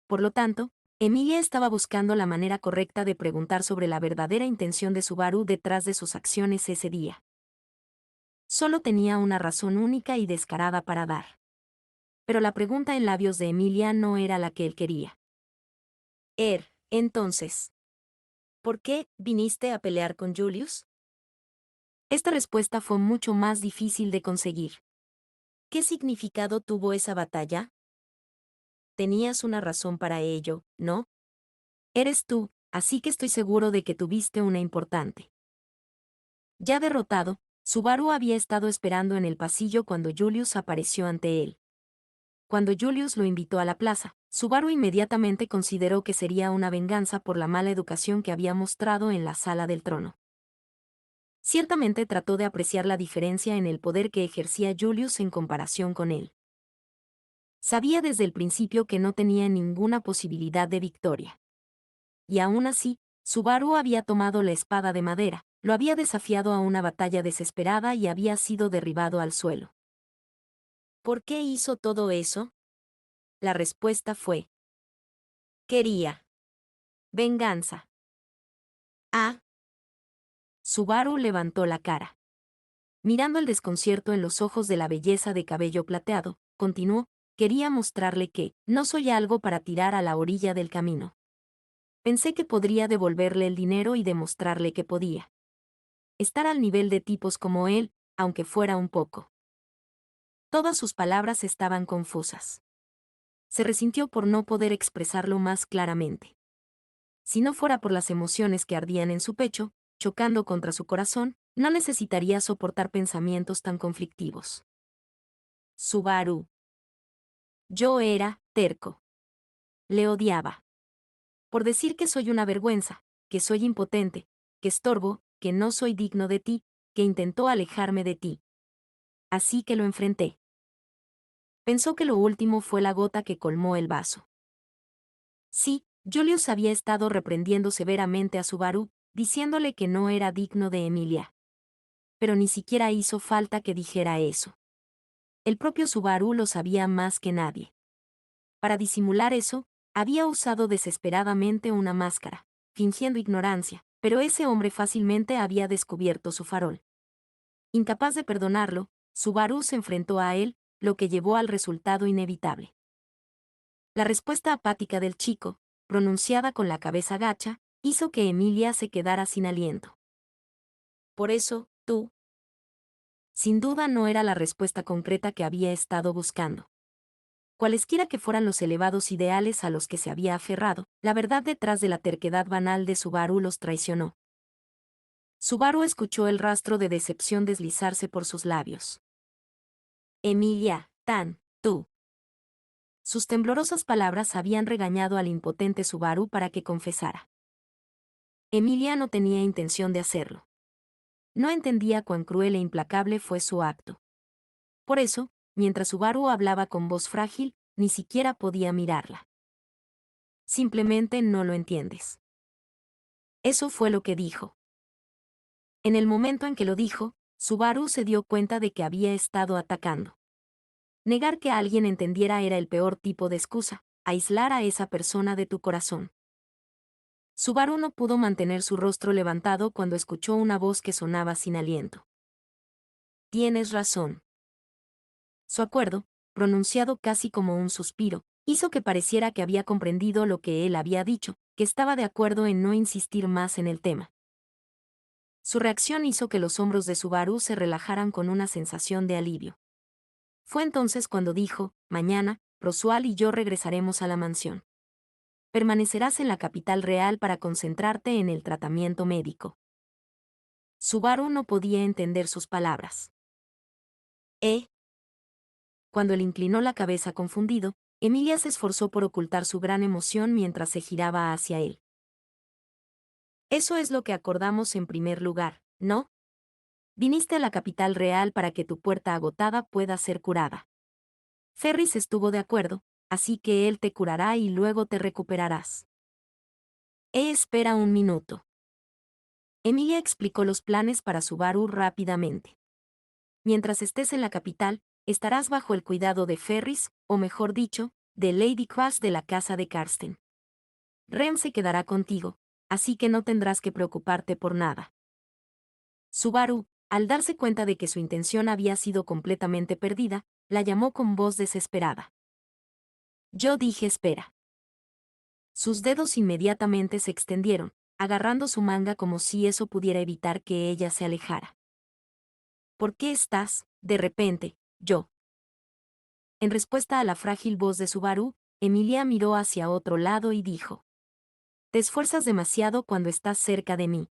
Por lo tanto, Emilia estaba buscando la manera correcta de preguntar sobre la verdadera intención de Subaru detrás de sus acciones ese día. Solo tenía una razón única y descarada para dar. Pero la pregunta en labios de Emilia no era la que él quería. Entonces, ¿por qué viniste a pelear con Julius? Esta respuesta fue mucho más difícil de conseguir. ¿Qué significado tuvo esa batalla? Tenías una razón para ello, ¿no? Eres tú, así que estoy seguro de que tuviste una importante. Ya derrotado, Subaru había estado esperando en el pasillo cuando Julius apareció ante él. Cuando Julius lo invitó a la plaza, Subaru inmediatamente consideró que sería una venganza por la mala educación que había mostrado en la sala del trono. Ciertamente trató de apreciar la diferencia en el poder que ejercía Julius en comparación con él. Sabía desde el principio que no tenía ninguna posibilidad de victoria. Y aún así, Subaru había tomado la espada de madera, lo había desafiado a una batalla desesperada y había sido derribado al suelo. ¿Por qué hizo todo eso? La respuesta fue: quería venganza. Ah. Subaru levantó la cara. Mirando el desconcierto en los ojos de la belleza de cabello plateado, continuó: quería mostrarle que no soy algo para tirar a la orilla del camino. Pensé que podría devolverle el dinero y demostrarle que podía estar al nivel de tipos como él, aunque fuera un poco. Todas sus palabras estaban confusas. Se resintió por no poder expresarlo más claramente. Si no fuera por las emociones que ardían en su pecho, chocando contra su corazón, no necesitaría soportar pensamientos tan conflictivos. Subaru. Yo era terco. Le odiaba. Por decir que soy una vergüenza, que soy impotente, que estorbo, que no soy digno de ti, que intentó alejarme de ti. Así que lo enfrenté. Pensó que lo último fue la gota que colmó el vaso. Sí, Julius había estado reprendiendo severamente a Subaru, diciéndole que no era digno de Emilia. Pero ni siquiera hizo falta que dijera eso. El propio Subaru lo sabía más que nadie. Para disimular eso, había usado desesperadamente una máscara, fingiendo ignorancia, pero ese hombre fácilmente había descubierto su farol. Incapaz de perdonarlo, Subaru se enfrentó a él, lo que llevó al resultado inevitable. La respuesta apática del chico, pronunciada con la cabeza gacha, hizo que Emilia se quedara sin aliento. Por eso, tú. Sin duda no era la respuesta concreta que había estado buscando. Cualesquiera que fueran los elevados ideales a los que se había aferrado, la verdad detrás de la terquedad banal de Subaru los traicionó. Subaru escuchó el rastro de decepción deslizarse por sus labios. Emilia, tú. Sus temblorosas palabras habían regañado al impotente Subaru para que confesara. Emilia no tenía intención de hacerlo. No entendía cuán cruel e implacable fue su acto. Por eso, mientras Subaru hablaba con voz frágil, ni siquiera podía mirarla. Simplemente no lo entiendes. Eso fue lo que dijo. En el momento en que lo dijo, Subaru se dio cuenta de que había estado atacando. Negar que alguien entendiera era el peor tipo de excusa, aislar a esa persona de tu corazón. Subaru no pudo mantener su rostro levantado cuando escuchó una voz que sonaba sin aliento. Tienes razón. Su acuerdo, pronunciado casi como un suspiro, hizo que pareciera que había comprendido lo que él había dicho, que estaba de acuerdo en no insistir más en el tema. Su reacción hizo que los hombros de Subaru se relajaran con una sensación de alivio. Fue entonces cuando dijo, mañana, Rosual y yo regresaremos a la mansión. Permanecerás en la capital real para concentrarte en el tratamiento médico. Subaru no podía entender sus palabras. Cuando él inclinó la cabeza confundido, Emilia se esforzó por ocultar su gran emoción mientras se giraba hacia él. Eso es lo que acordamos en primer lugar, ¿no? Viniste a la capital real para que tu puerta agotada pueda ser curada. Ferris estuvo de acuerdo, así que él te curará y luego te recuperarás. Espera un minuto. Emilia explicó los planes para Subaru rápidamente. Mientras estés en la capital, estarás bajo el cuidado de Ferris, o mejor dicho, de Lady Crush de la casa de Karsten. Rem se quedará contigo, así que no tendrás que preocuparte por nada. Subaru, al darse cuenta de que su intención había sido completamente perdida, la llamó con voz desesperada. Yo dije espera. Sus dedos inmediatamente se extendieron, agarrando su manga como si eso pudiera evitar que ella se alejara. ¿Por qué estás, de repente, yo? En respuesta a la frágil voz de Subaru, Emilia miró hacia otro lado y dijo. Te esfuerzas demasiado cuando estás cerca de mí.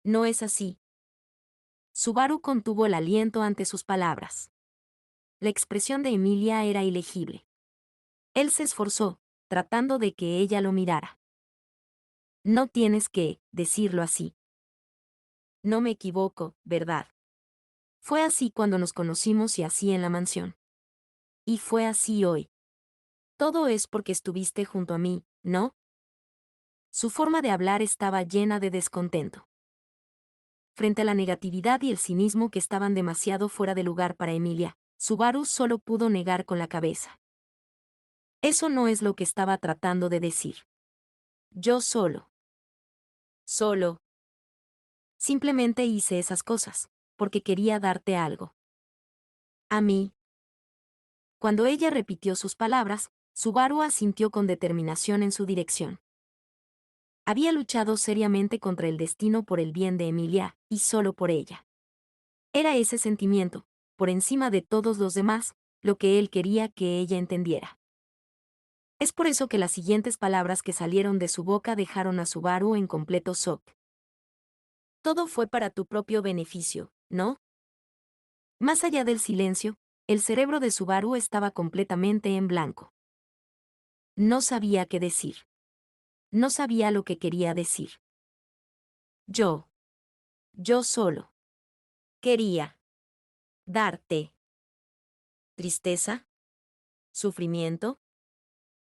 No es así. Subaru contuvo el aliento ante sus palabras. La expresión de Emilia era ilegible. Él se esforzó, tratando de que ella lo mirara. No tienes que decirlo así. No me equivoco, ¿verdad? Fue así cuando nos conocimos y así en la mansión. Y fue así hoy. Todo es porque estuviste junto a mí, ¿no? Su forma de hablar estaba llena de descontento. Frente a la negatividad y el cinismo que estaban demasiado fuera de lugar para Emilia, Subaru solo pudo negar con la cabeza. Eso no es lo que estaba tratando de decir. Yo solo. Simplemente hice esas cosas, porque quería darte algo. A mí. Cuando ella repitió sus palabras, Subaru asintió con determinación en su dirección. Había luchado seriamente contra el destino por el bien de Emilia, y solo por ella. Era ese sentimiento, por encima de todos los demás, lo que él quería que ella entendiera. Es por eso que las siguientes palabras que salieron de su boca dejaron a Subaru en completo shock. Todo fue para tu propio beneficio, ¿no? Más allá del silencio, el cerebro de Subaru estaba completamente en blanco. No sabía qué decir. No sabía lo que quería decir. Yo solo. Quería darte tristeza, sufrimiento,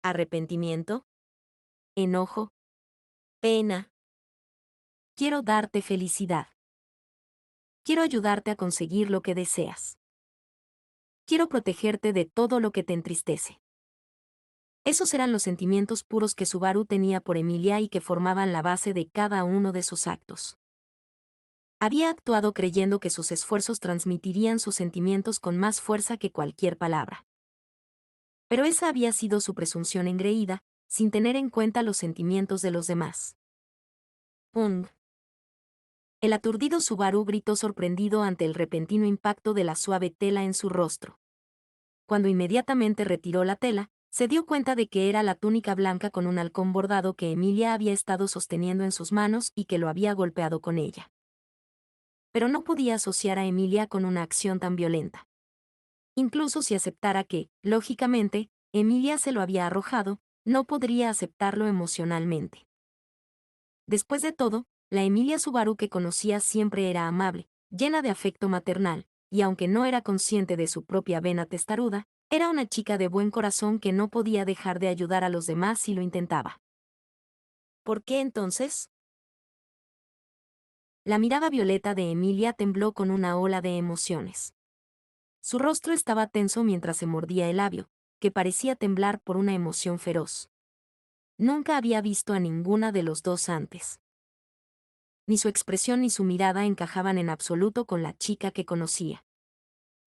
arrepentimiento, enojo, pena. Quiero darte felicidad. Quiero ayudarte a conseguir lo que deseas. Quiero protegerte de todo lo que te entristece. Esos eran los sentimientos puros que Subaru tenía por Emilia y que formaban la base de cada uno de sus actos. Había actuado creyendo que sus esfuerzos transmitirían sus sentimientos con más fuerza que cualquier palabra. Pero esa había sido su presunción engreída, sin tener en cuenta los sentimientos de los demás. ¡Pum! El aturdido Subaru gritó sorprendido ante el repentino impacto de la suave tela en su rostro. Cuando inmediatamente retiró la tela, se dio cuenta de que era la túnica blanca con un halcón bordado que Emilia había estado sosteniendo en sus manos y que lo había golpeado con ella. Pero no podía asociar a Emilia con una acción tan violenta. Incluso si aceptara que, lógicamente, Emilia se lo había arrojado, no podría aceptarlo emocionalmente. Después de todo, la Emilia Subaru que conocía siempre era amable, llena de afecto maternal, y aunque no era consciente de su propia vena testaruda, era una chica de buen corazón que no podía dejar de ayudar a los demás si lo intentaba. ¿Por qué entonces? La mirada violeta de Emilia tembló con una ola de emociones. Su rostro estaba tenso mientras se mordía el labio, que parecía temblar por una emoción feroz. Nunca había visto a ninguna de los dos antes. Ni su expresión ni su mirada encajaban en absoluto con la chica que conocía.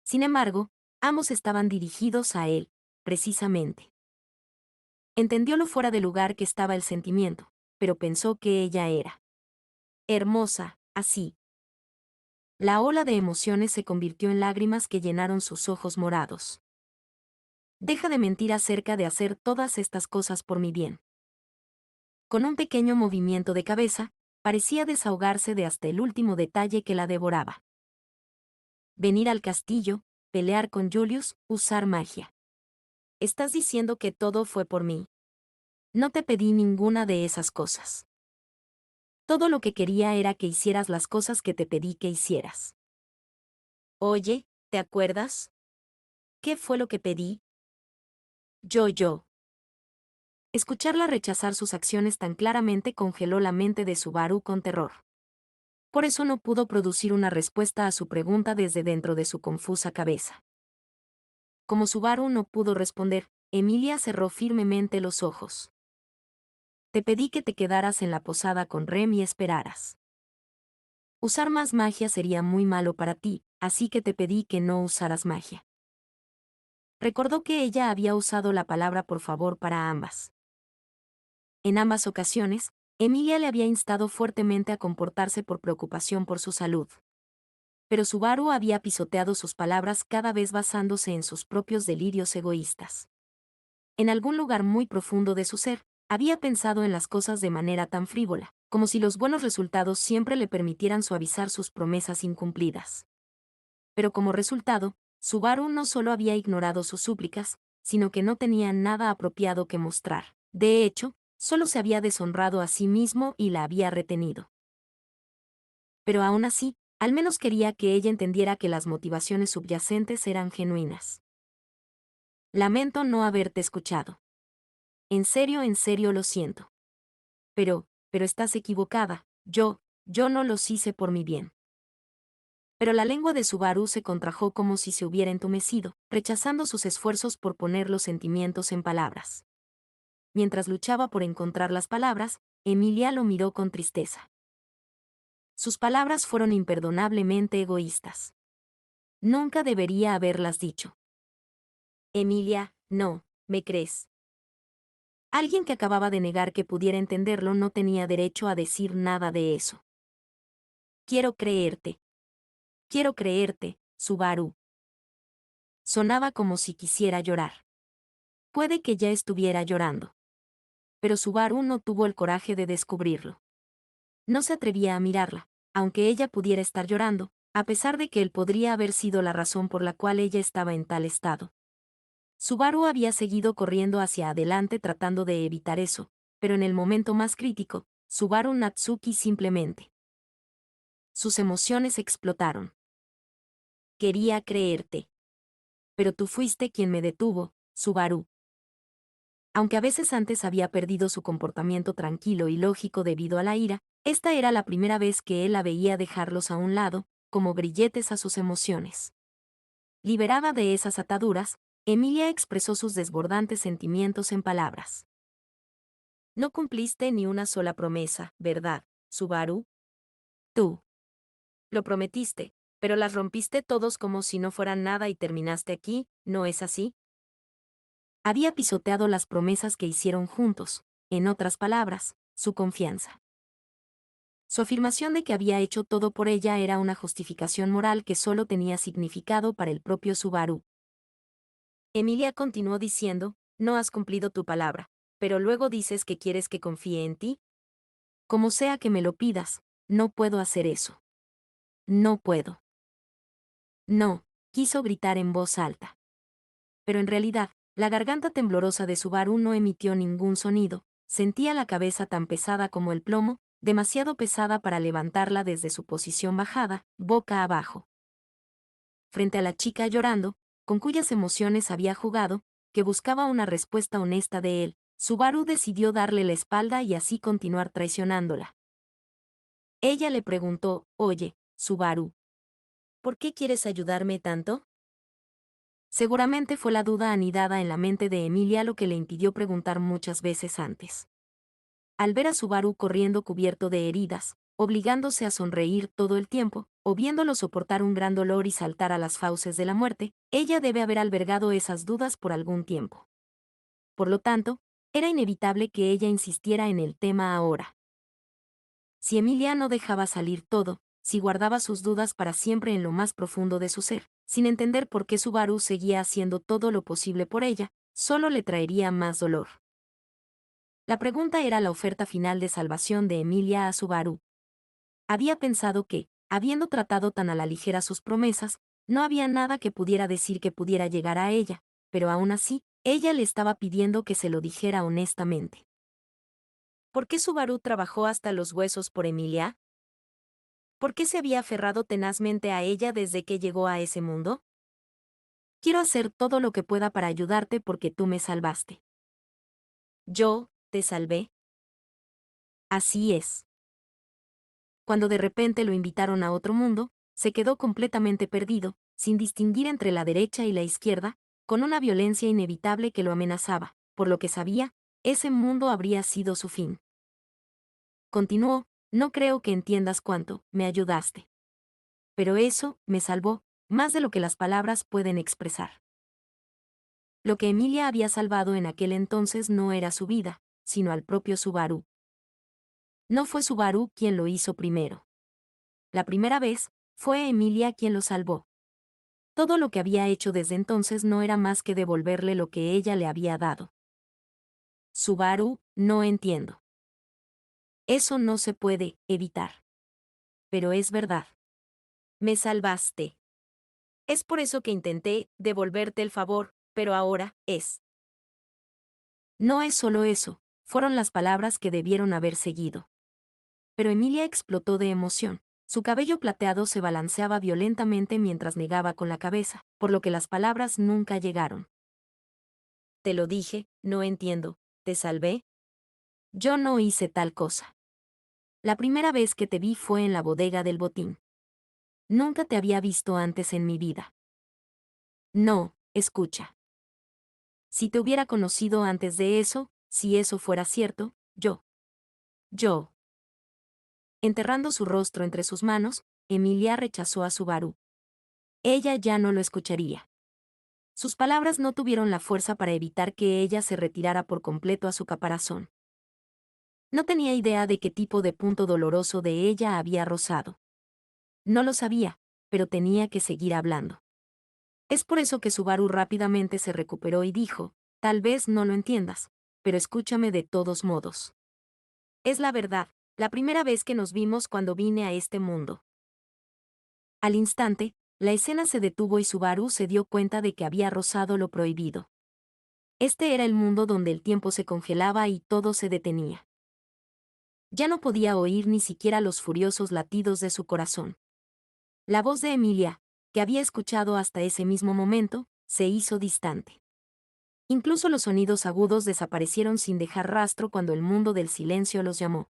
Sin embargo, ambos estaban dirigidos a él, precisamente. Entendió lo fuera de lugar que estaba el sentimiento, pero pensó que ella era hermosa, así. La ola de emociones se convirtió en lágrimas que llenaron sus ojos morados. Deja de mentir acerca de hacer todas estas cosas por mi bien. Con un pequeño movimiento de cabeza, parecía desahogarse de hasta el último detalle que la devoraba. Venir al castillo, pelear con Julius, usar magia. ¿Estás diciendo que todo fue por mí? No te pedí ninguna de esas cosas. Todo lo que quería era que hicieras las cosas que te pedí que hicieras. Oye, ¿te acuerdas? ¿Qué fue lo que pedí? Yo. Escucharla rechazar sus acciones tan claramente congeló la mente de Subaru con terror. Por eso no pudo producir una respuesta a su pregunta desde dentro de su confusa cabeza. Como Subaru no pudo responder, Emilia cerró firmemente los ojos. Te pedí que te quedaras en la posada con Rem y esperaras. Usar más magia sería muy malo para ti, así que te pedí que no usaras magia. Recordó que ella había usado la palabra por favor para ambas. En ambas ocasiones, Emilia le había instado fuertemente a comportarse por preocupación por su salud. Pero Subaru había pisoteado sus palabras cada vez basándose en sus propios delirios egoístas. En algún lugar muy profundo de su ser, había pensado en las cosas de manera tan frívola, como si los buenos resultados siempre le permitieran suavizar sus promesas incumplidas. Pero como resultado, Subaru no solo había ignorado sus súplicas, sino que no tenía nada apropiado que mostrar. De hecho, solo se había deshonrado a sí mismo y la había retenido. Pero aún así, al menos quería que ella entendiera que las motivaciones subyacentes eran genuinas. Lamento no haberte escuchado. En serio lo siento. Pero estás equivocada, yo no los hice por mi bien. Pero la lengua de Subaru se contrajo como si se hubiera entumecido, rechazando sus esfuerzos por poner los sentimientos en palabras. Mientras luchaba por encontrar las palabras, Emilia lo miró con tristeza. Sus palabras fueron imperdonablemente egoístas. Nunca debería haberlas dicho. Emilia, no, ¿me crees? Alguien que acababa de negar que pudiera entenderlo no tenía derecho a decir nada de eso. Quiero creerte. Quiero creerte, Subaru. Sonaba como si quisiera llorar. Puede que ya estuviera llorando. Pero Subaru no tuvo el coraje de descubrirlo. No se atrevía a mirarla, aunque ella pudiera estar llorando, a pesar de que él podría haber sido la razón por la cual ella estaba en tal estado. Subaru había seguido corriendo hacia adelante tratando de evitar eso, pero en el momento más crítico, Subaru Natsuki simplemente. Sus emociones explotaron. Quería creerte. Pero tú fuiste quien me detuvo, Subaru. Aunque a veces antes había perdido su comportamiento tranquilo y lógico debido a la ira, esta era la primera vez que él la veía dejarlos a un lado, como grilletes a sus emociones. Liberada de esas ataduras, Emilia expresó sus desbordantes sentimientos en palabras. No cumpliste ni una sola promesa, ¿verdad, Subaru? Tú. Lo prometiste, pero las rompiste todos como si no fueran nada y terminaste aquí, ¿no es así? Había pisoteado las promesas que hicieron juntos, en otras palabras, su confianza. Su afirmación de que había hecho todo por ella era una justificación moral que solo tenía significado para el propio Subaru. Emilia continuó diciendo, no has cumplido tu palabra, pero luego dices que quieres que confíe en ti. Como sea que me lo pidas, no puedo hacer eso. No puedo. No, quiso gritar en voz alta. Pero en realidad, la garganta temblorosa de Subaru no emitió ningún sonido, sentía la cabeza tan pesada como el plomo, demasiado pesada para levantarla desde su posición bajada, boca abajo. Frente a la chica llorando, con cuyas emociones había jugado, que buscaba una respuesta honesta de él, Subaru decidió darle la espalda y así continuar traicionándola. Ella le preguntó, oye, Subaru, ¿por qué quieres ayudarme tanto? Seguramente fue la duda anidada en la mente de Emilia lo que le impidió preguntar muchas veces antes. Al ver a Subaru corriendo cubierto de heridas, obligándose a sonreír todo el tiempo, o viéndolo soportar un gran dolor y saltar a las fauces de la muerte, ella debe haber albergado esas dudas por algún tiempo. Por lo tanto, era inevitable que ella insistiera en el tema ahora. Si Emilia no dejaba salir todo, si guardaba sus dudas para siempre en lo más profundo de su ser, sin entender por qué Subaru seguía haciendo todo lo posible por ella, solo le traería más dolor. La pregunta era la oferta final de salvación de Emilia a Subaru. Había pensado que, habiendo tratado tan a la ligera sus promesas, no había nada que pudiera decir que pudiera llegar a ella, pero aún así, ella le estaba pidiendo que se lo dijera honestamente. ¿Por qué Subaru trabajó hasta los huesos por Emilia? ¿Por qué se había aferrado tenazmente a ella desde que llegó a ese mundo? Quiero hacer todo lo que pueda para ayudarte porque tú me salvaste. ¿Yo te salvé? Así es. Cuando de repente lo invitaron a otro mundo, se quedó completamente perdido, sin distinguir entre la derecha y la izquierda, con una violencia inevitable que lo amenazaba, por lo que sabía, ese mundo habría sido su fin. Continuó, no creo que entiendas cuánto me ayudaste. Pero eso me salvó, más de lo que las palabras pueden expresar. Lo que Emilia había salvado en aquel entonces no era su vida, sino al propio Subaru. No fue Subaru quien lo hizo primero. La primera vez, fue Emilia quien lo salvó. Todo lo que había hecho desde entonces no era más que devolverle lo que ella le había dado. Subaru, no entiendo. Eso no se puede evitar. Pero es verdad. Me salvaste. Es por eso que intenté devolverte el favor, pero ahora es. No es solo eso, fueron las palabras que debieron haber seguido. Pero Emilia explotó de emoción. Su cabello plateado se balanceaba violentamente mientras negaba con la cabeza, por lo que las palabras nunca llegaron. Te lo dije, no entiendo. ¿Te salvé? Yo no hice tal cosa. La primera vez que te vi fue en la bodega del botín. Nunca te había visto antes en mi vida. No, escucha. Si te hubiera conocido antes de eso, si eso fuera cierto, yo. Enterrando su rostro entre sus manos, Emilia rechazó a Subaru. Ella ya no lo escucharía. Sus palabras no tuvieron la fuerza para evitar que ella se retirara por completo a su caparazón. No tenía idea de qué tipo de punto doloroso de ella había rozado. No lo sabía, pero tenía que seguir hablando. Es por eso que Subaru rápidamente se recuperó y dijo, tal vez no lo entiendas, pero escúchame de todos modos. Es la verdad, la primera vez que nos vimos cuando vine a este mundo. Al instante, la escena se detuvo y Subaru se dio cuenta de que había rozado lo prohibido. Este era el mundo donde el tiempo se congelaba y todo se detenía. Ya no podía oír ni siquiera los furiosos latidos de su corazón. La voz de Emilia, que había escuchado hasta ese mismo momento, se hizo distante. Incluso los sonidos agudos desaparecieron sin dejar rastro cuando el mundo del silencio los llamó.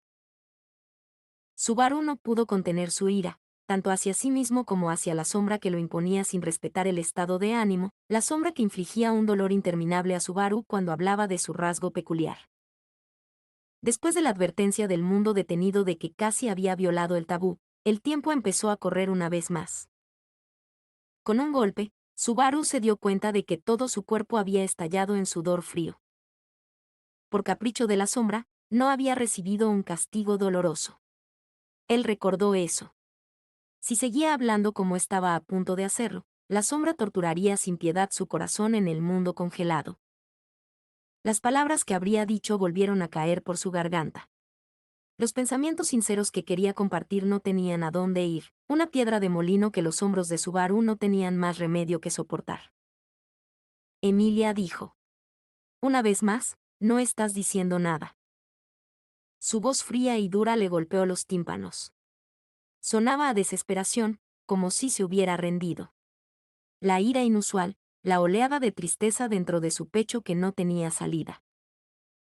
Subaru no pudo contener su ira, tanto hacia sí mismo como hacia la sombra que lo imponía sin respetar el estado de ánimo, la sombra que infligía un dolor interminable a Subaru cuando hablaba de su rasgo peculiar. Después de la advertencia del mundo detenido de que casi había violado el tabú, el tiempo empezó a correr una vez más. Con un golpe, Subaru se dio cuenta de que todo su cuerpo había estallado en sudor frío. Por capricho de la sombra, no había recibido un castigo doloroso. Él recordó eso. Si seguía hablando como estaba a punto de hacerlo, la sombra torturaría sin piedad su corazón en el mundo congelado. Las palabras que habría dicho volvieron a caer por su garganta. Los pensamientos sinceros que quería compartir no tenían a dónde ir, una piedra de molino que los hombros de Subaru no tenían más remedio que soportar. Emilia dijo. Una vez más, no estás diciendo nada. Su voz fría y dura le golpeó los tímpanos. Sonaba a desesperación, como si se hubiera rendido. La ira inusual, la oleada de tristeza dentro de su pecho que no tenía salida.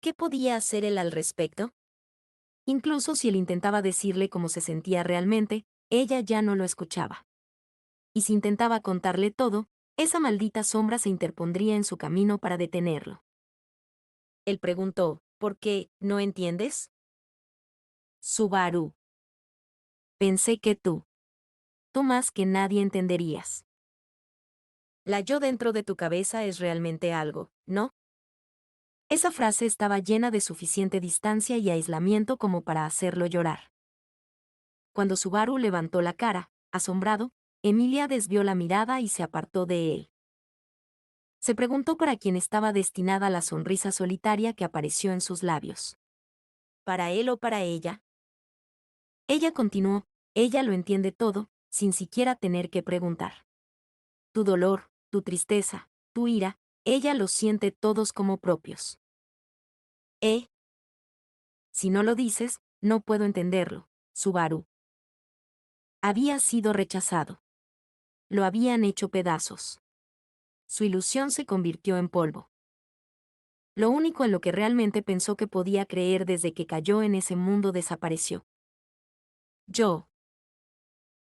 ¿Qué podía hacer él al respecto? Incluso si él intentaba decirle cómo se sentía realmente, ella ya no lo escuchaba. Y si intentaba contarle todo, esa maldita sombra se interpondría en su camino para detenerlo. Él preguntó, ¿por qué? ¿No entiendes? Subaru. Pensé que tú más que nadie entenderías. La yo dentro de tu cabeza es realmente algo, ¿no? Esa frase estaba llena de suficiente distancia y aislamiento como para hacerlo llorar. Cuando Subaru levantó la cara, asombrado, Emilia desvió la mirada y se apartó de él. Se preguntó para quién estaba destinada la sonrisa solitaria que apareció en sus labios. ¿Para él o para ella? Ella continuó, ella lo entiende todo, sin siquiera tener que preguntar. Tu dolor, tu tristeza, tu ira, ella los siente todos como propios. Si no lo dices, no puedo entenderlo, Subaru. Había sido rechazado. Lo habían hecho pedazos. Su ilusión se convirtió en polvo. Lo único en lo que realmente pensó que podía creer desde que cayó en ese mundo desapareció. Yo.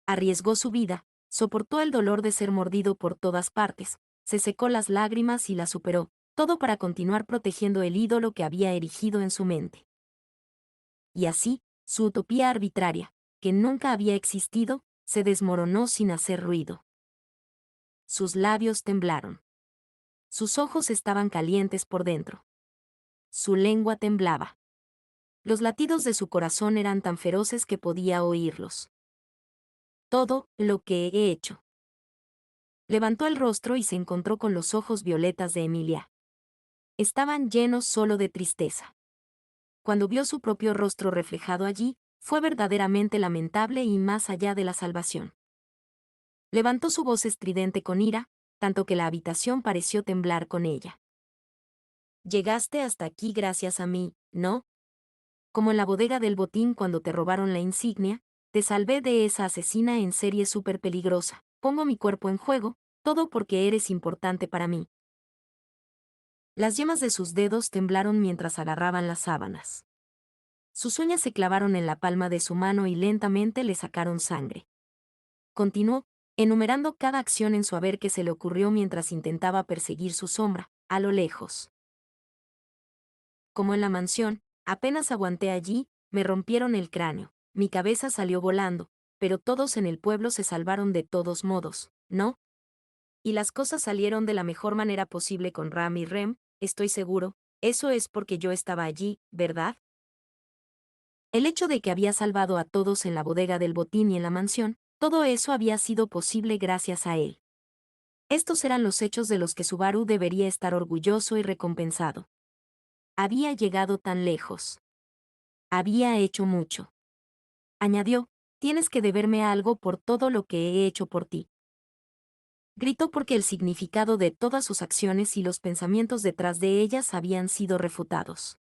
Arriesgó su vida, soportó el dolor de ser mordido por todas partes, se secó las lágrimas y las superó, todo para continuar protegiendo el ídolo que había erigido en su mente. Y así, su utopía arbitraria, que nunca había existido, se desmoronó sin hacer ruido. Sus labios temblaron. Sus ojos estaban calientes por dentro. Su lengua temblaba. Los latidos de su corazón eran tan feroces que podía oírlos. Todo lo que he hecho. Levantó el rostro y se encontró con los ojos violetas de Emilia. Estaban llenos solo de tristeza. Cuando vio su propio rostro reflejado allí, fue verdaderamente lamentable y más allá de la salvación. Levantó su voz estridente con ira, tanto que la habitación pareció temblar con ella. Llegaste hasta aquí gracias a mí, ¿no? Como en la bodega del botín cuando te robaron la insignia, te salvé de esa asesina en serie súper peligrosa. Pongo mi cuerpo en juego, todo porque eres importante para mí. Las yemas de sus dedos temblaron mientras agarraban las sábanas. Sus uñas se clavaron en la palma de su mano y lentamente le sacaron sangre. Continuó, enumerando cada acción en su haber que se le ocurrió mientras intentaba perseguir su sombra, a lo lejos. Como en la mansión, apenas aguanté allí, me rompieron el cráneo, mi cabeza salió volando, pero todos en el pueblo se salvaron de todos modos, ¿no? Y las cosas salieron de la mejor manera posible con Ram y Rem, estoy seguro, eso es porque yo estaba allí, ¿verdad? El hecho de que había salvado a todos en la bodega del botín y en la mansión, todo eso había sido posible gracias a él. Estos eran los hechos de los que Subaru debería estar orgulloso y recompensado. Había llegado tan lejos. Había hecho mucho. Añadió, tienes que deberme algo por todo lo que he hecho por ti. Gritó porque el significado de todas sus acciones y los pensamientos detrás de ellas habían sido refutados.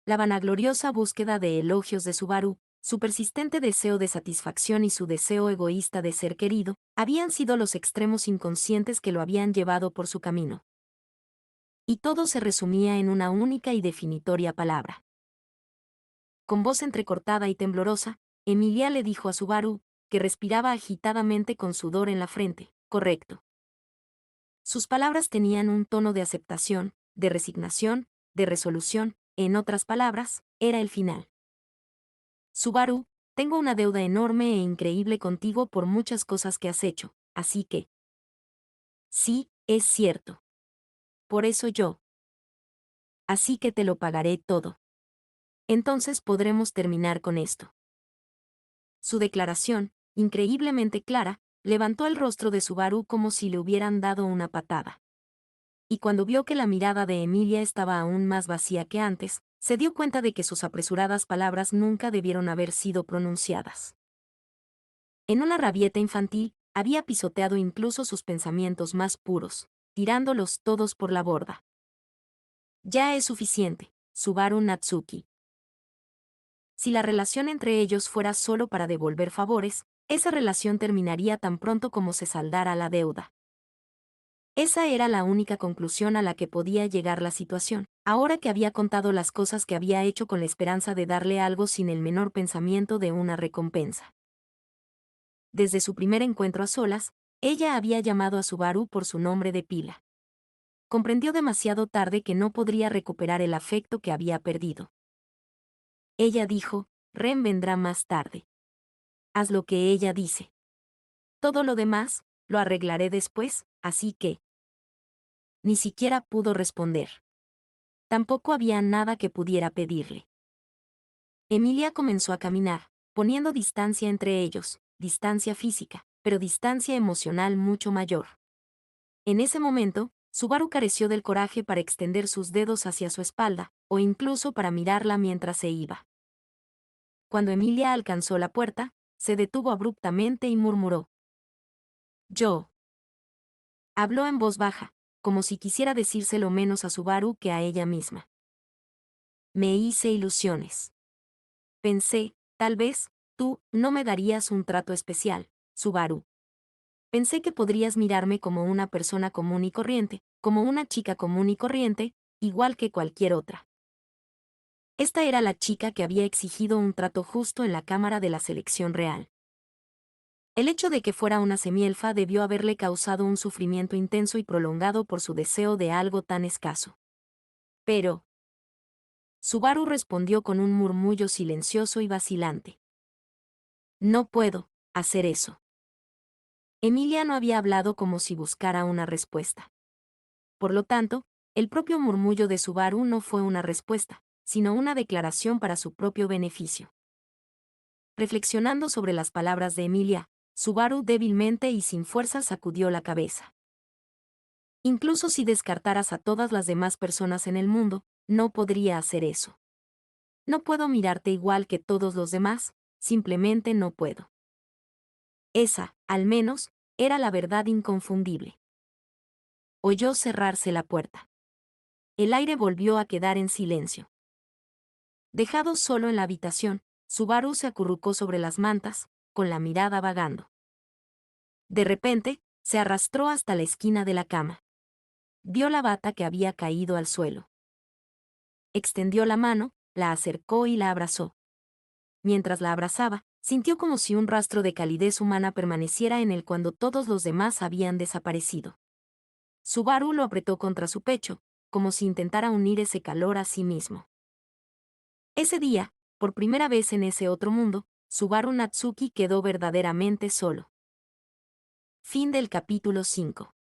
La vanagloriosa búsqueda de elogios de Subaru, su persistente deseo de satisfacción y su deseo egoísta de ser querido, habían sido los extremos inconscientes que lo habían llevado por su camino. Y todo se resumía en una única y definitoria palabra. Con voz entrecortada y temblorosa, Emilia le dijo a Subaru, que respiraba agitadamente con sudor en la frente, correcto. Sus palabras tenían un tono de aceptación, de resignación, de resolución, en otras palabras, era el final. Subaru, tengo una deuda enorme e increíble contigo por muchas cosas que has hecho, así que, Sí, es cierto. Por eso yo. Así que te lo pagaré todo. Entonces podremos terminar con esto. Su declaración, increíblemente clara, levantó el rostro de Subaru como si le hubieran dado una patada. Y cuando vio que la mirada de Emilia estaba aún más vacía que antes, se dio cuenta de que sus apresuradas palabras nunca debieron haber sido pronunciadas. En una rabieta infantil, había pisoteado incluso sus pensamientos más puros, tirándolos todos por la borda. Ya es suficiente, Subaru Natsuki. Si la relación entre ellos fuera solo para devolver favores, esa relación terminaría tan pronto como se saldara la deuda. Esa era la única conclusión a la que podía llegar la situación, ahora que había contado las cosas que había hecho con la esperanza de darle algo sin el menor pensamiento de una recompensa. Desde su primer encuentro a solas, ella había llamado a Subaru por su nombre de pila. Comprendió demasiado tarde que no podría recuperar el afecto que había perdido. Ella dijo, Ren vendrá más tarde. Haz lo que ella dice. Todo lo demás, lo arreglaré después, así que... Ni siquiera pudo responder. Tampoco había nada que pudiera pedirle. Emilia comenzó a caminar, poniendo distancia entre ellos, distancia física, pero distancia emocional mucho mayor. En ese momento, Subaru careció del coraje para extender sus dedos hacia su espalda, o incluso para mirarla mientras se iba. Cuando Emilia alcanzó la puerta, se detuvo abruptamente y murmuró. Yo. Habló en voz baja, como si quisiera decírselo menos a Subaru que a ella misma. Me hice ilusiones. Pensé, tal vez, tú no me darías un trato especial, Subaru. Pensé que podrías mirarme como una persona común y corriente, como una chica común y corriente, igual que cualquier otra. Esta era la chica que había exigido un trato justo en la Cámara de la Selección Real. El hecho de que fuera una semielfa debió haberle causado un sufrimiento intenso y prolongado por su deseo de algo tan escaso. Pero... Subaru respondió con un murmullo silencioso y vacilante. No puedo hacer eso. Emilia no había hablado como si buscara una respuesta. Por lo tanto, el propio murmullo de Subaru no fue una respuesta, sino una declaración para su propio beneficio. Reflexionando sobre las palabras de Emilia, Subaru débilmente y sin fuerza sacudió la cabeza. Incluso si descartaras a todas las demás personas en el mundo, no podría hacer eso. No puedo mirarte igual que todos los demás, simplemente no puedo. Esa, al menos, era la verdad inconfundible. Oyó cerrarse la puerta. El aire volvió a quedar en silencio. Dejado solo en la habitación, Subaru se acurrucó sobre las mantas, con la mirada vagando. De repente, se arrastró hasta la esquina de la cama. Vio la bata que había caído al suelo. Extendió la mano, la acercó y la abrazó. Mientras la abrazaba, sintió como si un rastro de calidez humana permaneciera en él cuando todos los demás habían desaparecido. Subaru lo apretó contra su pecho, como si intentara unir ese calor a sí mismo. Ese día, por primera vez en ese otro mundo, Subaru Natsuki quedó verdaderamente solo. Fin del capítulo 5.